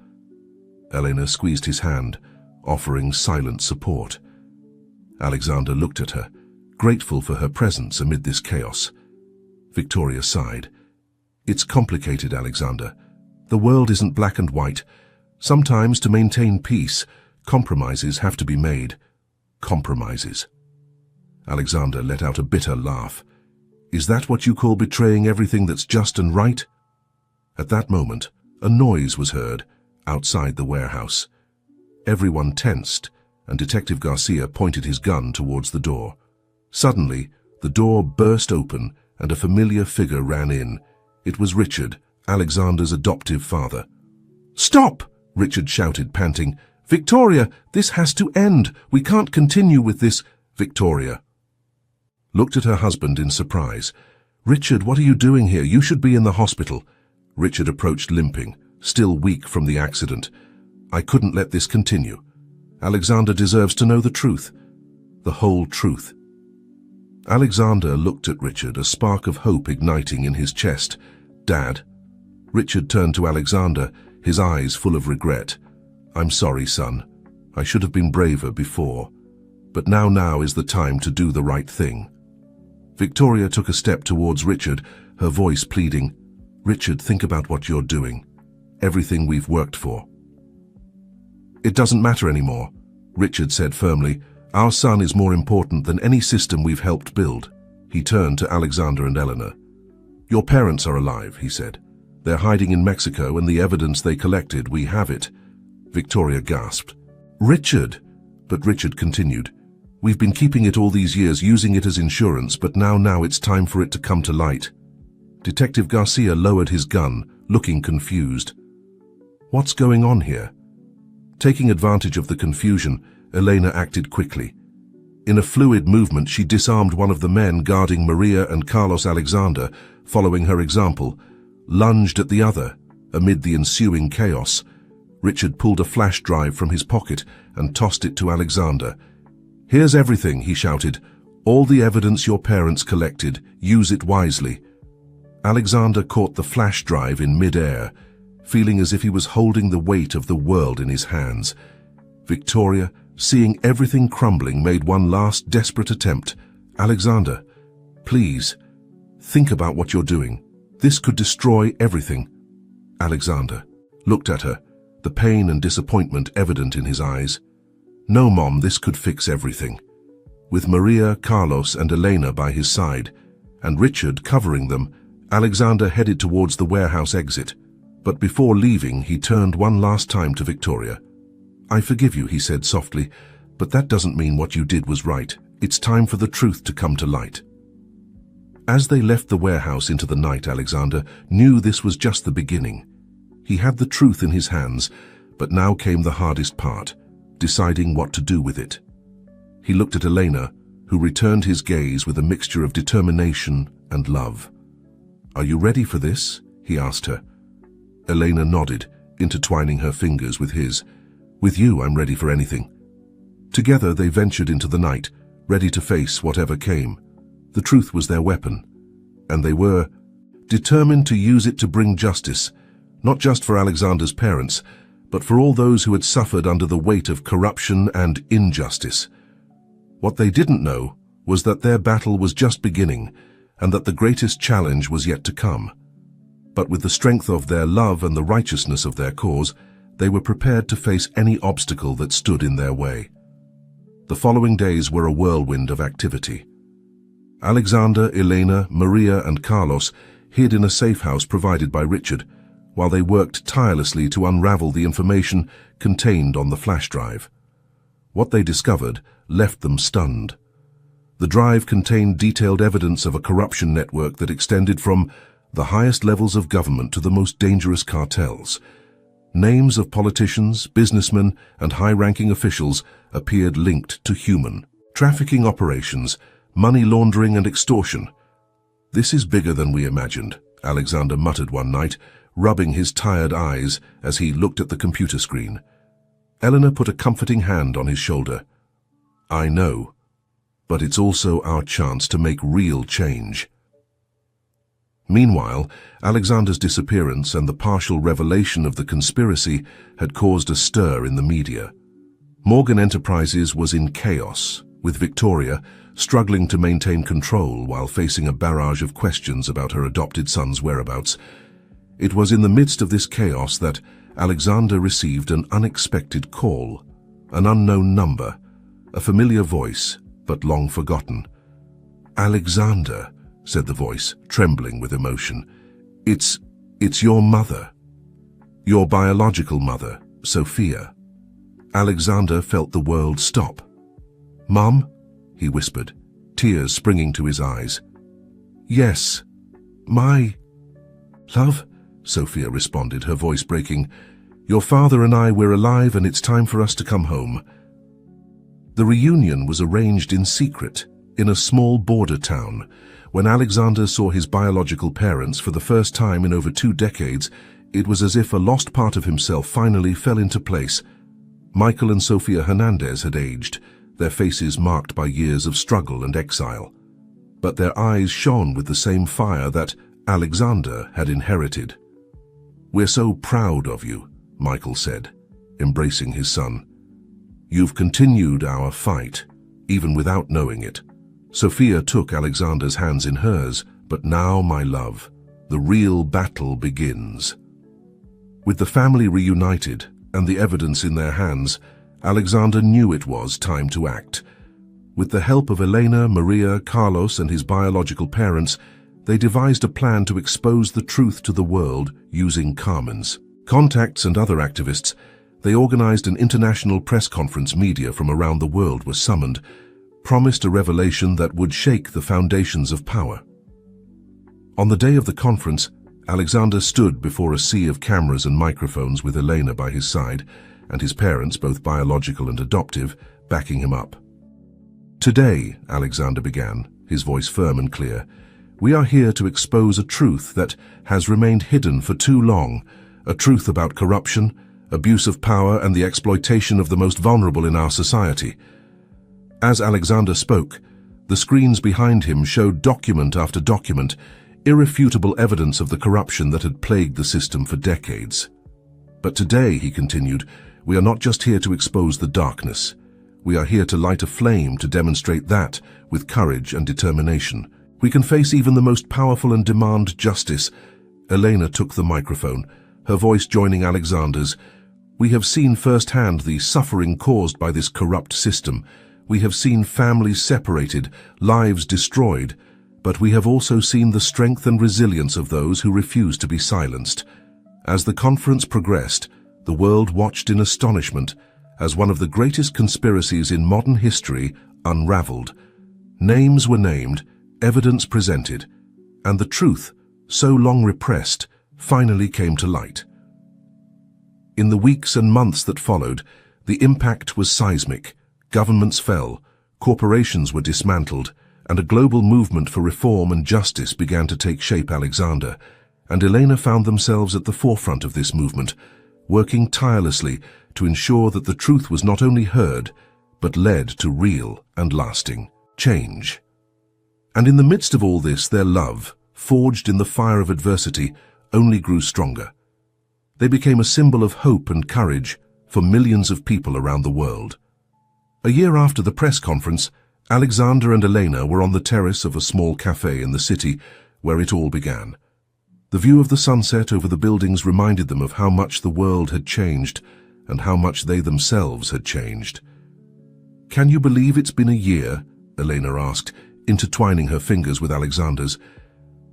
Elena squeezed his hand, offering silent support. Alexander looked at her, grateful for her presence amid this chaos. Victoria sighed. "It's complicated, Alexander. The world isn't black and white. Sometimes, to maintain peace, compromises have to be made. Compromises." Alexander let out a bitter laugh. "Is that what you call betraying everything that's just and right?" At that moment, a noise was heard outside the warehouse. Everyone tensed, and Detective Garcia pointed his gun towards the door. Suddenly, the door burst open and a familiar figure ran in. It was Richard, Alexander's adoptive father. "Stop!" Richard shouted, panting. "Victoria, this has to end. We can't continue with this." Victoria looked at her husband in surprise. "Richard, what are you doing here? You should be in the hospital." Richard approached limping, still weak from the accident. "I couldn't let this continue. Alexander deserves to know the truth. The whole truth." Alexander looked at Richard, a spark of hope igniting in his chest. "Dad." Richard turned to Alexander, his eyes full of regret. "I'm sorry, son. I should have been braver before. But now is the time to do the right thing." Victoria took a step towards Richard, her voice pleading. "Richard, think about what you're doing. Everything we've worked for." "It doesn't matter anymore," Richard said firmly. "Our son is more important than any system we've helped build. He turned to Alexander and Eleanor. "Your parents are alive," he said. "They're hiding in Mexico, and the evidence they collected, we have it." Victoria gasped. "Richard!" But Richard continued. "We've been keeping it all these years, using it as insurance, but now it's time for it to come to light." Detective Garcia lowered his gun, looking confused. "What's going on here?" Taking advantage of the confusion, Elena acted quickly. In a fluid movement, she disarmed one of the men guarding Maria and Carlos Alexander, following her example, lunged at the other. Amid the ensuing chaos, Richard pulled a flash drive from his pocket and tossed it to Alexander. "Here's everything," he shouted. "All the evidence your parents collected. Use it wisely." Alexander caught the flash drive in mid-air, feeling as if he was holding the weight of the world in his hands. Victoria, seeing everything crumbling, made one last desperate attempt. "Alexander, please, think about what you're doing. This could destroy everything." Alexander looked at her, the pain and disappointment evident in his eyes. "No, Mom, this could fix everything." With Maria, Carlos, and Elena by his side, and Richard covering them, Alexander headed towards the warehouse exit. But before leaving, he turned one last time to Victoria. "I forgive you," he said softly, "but that doesn't mean what you did was right. It's time for the truth to come to light." As they left the warehouse into the night, Alexander knew this was just the beginning. He had the truth in his hands, but now came the hardest part, deciding what to do with it. He looked at Elena, who returned his gaze with a mixture of determination and love. "Are you ready for this?" he asked her. Elena nodded, intertwining her fingers with his. "With you, I'm ready for anything." Together they ventured into the night, ready to face whatever came. The truth was their weapon, and they were determined to use it to bring justice, not just for Alexander's parents, but for all those who had suffered under the weight of corruption and injustice. What they didn't know was that their battle was just beginning, and that the greatest challenge was yet to come. But with the strength of their love and the righteousness of their cause, they were prepared to face any obstacle that stood in their way. The following days were a whirlwind of activity. Alexander, Elena, Maria, and Carlos hid in a safe house provided by Richard, while they worked tirelessly to unravel the information contained on the flash drive. What they discovered left them stunned. The drive contained detailed evidence of a corruption network that extended from the highest levels of government to the most dangerous cartels. Names of politicians, businessmen, and high-ranking officials appeared linked to human trafficking operations, money laundering, and extortion. "This is bigger than we imagined," Alexander muttered one night, rubbing his tired eyes as he looked at the computer screen. Eleanor put a comforting hand on his shoulder. "I know, but it's also our chance to make real change." Meanwhile, Alexander's disappearance and the partial revelation of the conspiracy had caused a stir in the media. Morgan Enterprises was in chaos, with Victoria struggling to maintain control while facing a barrage of questions about her adopted son's whereabouts. It was in the midst of this chaos that Alexander received an unexpected call, an unknown number, a familiar voice, but long forgotten. "Alexander," said the voice, trembling with emotion. It's your mother. Your biological mother, Sophia." Alexander felt the world stop. "Mom?" he whispered, tears springing to his eyes. "Yes, my love," Sophia responded, her voice breaking. "Your father and I, we're alive, and it's time for us to come home." The reunion was arranged in secret, in a small border town. When Alexander saw his biological parents for the first time in over 2 decades, it was as if a lost part of himself finally fell into place. Michael and Sofia Hernandez had aged, their faces marked by years of struggle and exile. But their eyes shone with the same fire that Alexander had inherited. "We're so proud of you," Michael said, embracing his son. "You've continued our fight, even without knowing it." Sophia took Alexander's hands in hers. "But now, my love, the real battle begins." With the family reunited and the evidence in their hands, Alexander knew it was time to act. With the help of Elena, Maria, Carlos, and his biological parents, they devised a plan to expose the truth to the world using Carmen's contacts and other activists. They organized an international press conference. Media from around the world were summoned, promised a revelation that would shake the foundations of power. On the day of the conference, Alexander stood before a sea of cameras and microphones with Elena by his side, and his parents, both biological and adoptive, backing him up. "Today," Alexander began, his voice firm and clear, "we are here to expose a truth that has remained hidden for too long, a truth about corruption, abuse of power, and the exploitation of the most vulnerable in our society." As Alexander spoke, the screens behind him showed document after document, irrefutable evidence of the corruption that had plagued the system for decades. "But today," he continued, "we are not just here to expose the darkness. We are here to light a flame to demonstrate that, with courage and determination, we can face even the most powerful and demand justice." Elena took the microphone, her voice joining Alexander's. "We have seen firsthand the suffering caused by this corrupt system. We have seen families separated, lives destroyed, but we have also seen the strength and resilience of those who refuse to be silenced." As the conference progressed, the world watched in astonishment as one of the greatest conspiracies in modern history unraveled. Names were named, evidence presented, and the truth, so long repressed, finally came to light. In the weeks and months that followed, the impact was seismic. Governments fell, corporations were dismantled, and a global movement for reform and justice began to take shape. Alexander and Elena found themselves at the forefront of this movement, working tirelessly to ensure that the truth was not only heard, but led to real and lasting change. And in the midst of all this, their love, forged in the fire of adversity, only grew stronger. They became a symbol of hope and courage for millions of people around the world. A year after the press conference, Alexander and Elena were on the terrace of a small cafe in the city where it all began. The view of the sunset over the buildings reminded them of how much the world had changed and how much they themselves had changed. "Can you believe it's been a year?" Elena asked, intertwining her fingers with Alexander's.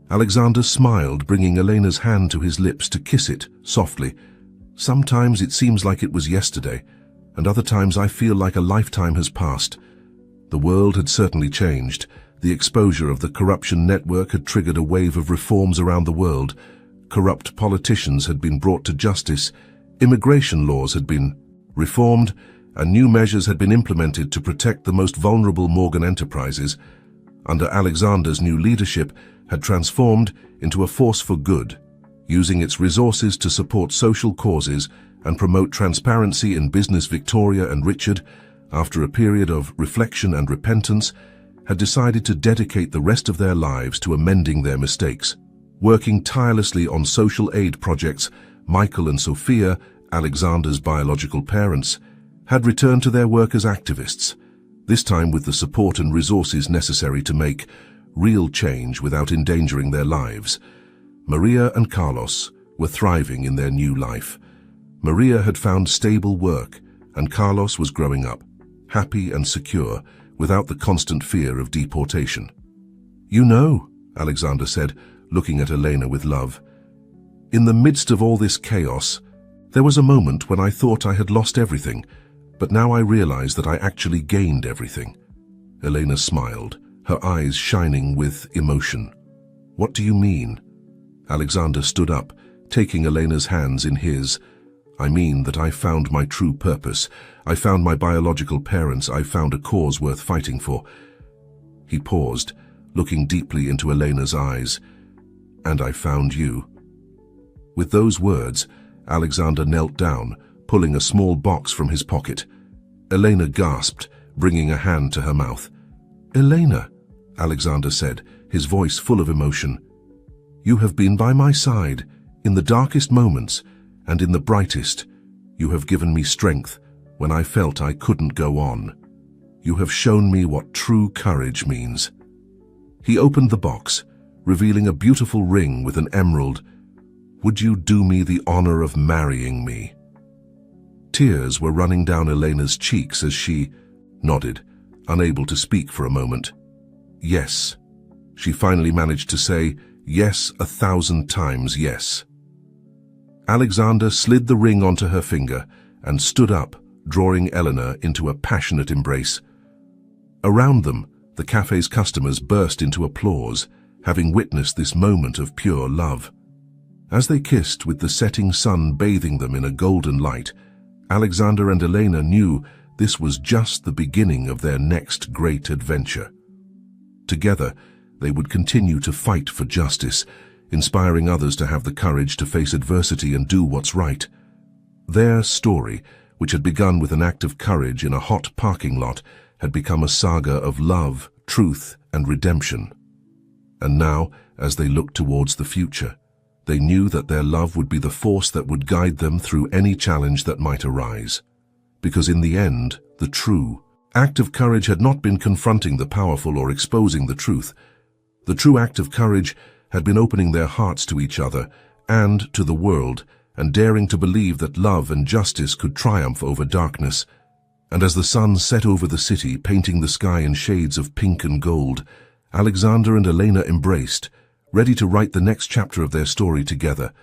Alexander smiled, bringing Elena's hand to his lips to kiss it softly. "Sometimes it seems like it was yesterday, and other times I feel like a lifetime has passed." The world had certainly changed. The exposure of the corruption network had triggered a wave of reforms around the world. Corrupt politicians had been brought to justice, immigration laws had been reformed, and new measures had been implemented to protect the most vulnerable Morgan enterprises. Under Alexander's new leadership, had transformed into a force for good, using its resources to support social causes and promote transparency in business. Victoria and Richard, after a period of reflection and repentance, had decided to dedicate the rest of their lives to amending their mistakes. Working tirelessly on social aid projects, Michael and Sophia, Alexander's biological parents, had returned to their work as activists, this time with the support and resources necessary to make real change without endangering their lives. Maria and Carlos were thriving in their new life. Maria had found stable work, and Carlos was growing up, happy and secure, without the constant fear of deportation. "You know," Alexander said, looking at Elena with love, "in the midst of all this chaos, there was a moment when I thought I had lost everything, but now I realize that I actually gained everything." Elena smiled, her eyes shining with emotion. "What do you mean?" Alexander stood up, taking Elena's hands in his. "I mean that I found my true purpose. I found my biological parents. I found a cause worth fighting for." He paused, looking deeply into Elena's eyes. "And I found you." With those words, Alexander knelt down, pulling a small box from his pocket. Elena gasped, bringing a hand to her mouth. "Elena," Alexander said, his voice full of emotion, "you have been by my side in the darkest moments and in the brightest. You have given me strength when I felt I couldn't go on. You have shown me what true courage means." He opened the box, revealing a beautiful ring with an emerald. "Would you do me the honor of marrying me?" Tears were running down Elena's cheeks as she nodded. unable to speak for a moment. Yes. She finally managed to say, yes, 1,000 times yes. Alexander slid the ring onto her finger and stood up, drawing Eleanor into a passionate embrace. Around them, the cafe's customers burst into applause, having witnessed this moment of pure love. As they kissed with the setting sun bathing them in a golden light, Alexander and Elena knew this was just the beginning of their next great adventure. Together, they would continue to fight for justice, inspiring others to have the courage to face adversity and do what's right. Their story, which had begun with an act of courage in a hot parking lot, had become a saga of love, truth, and redemption. And now, as they looked towards the future, they knew that their love would be the force that would guide them through any challenge that might arise. Because in the end, the true act of courage had not been confronting the powerful or exposing the truth. The true act of courage had been opening their hearts to each other and to the world, and daring to believe that love and justice could triumph over darkness. And as the sun set over the city, painting the sky in shades of pink and gold, Alexander and Elena embraced, ready to write the next chapter of their story together,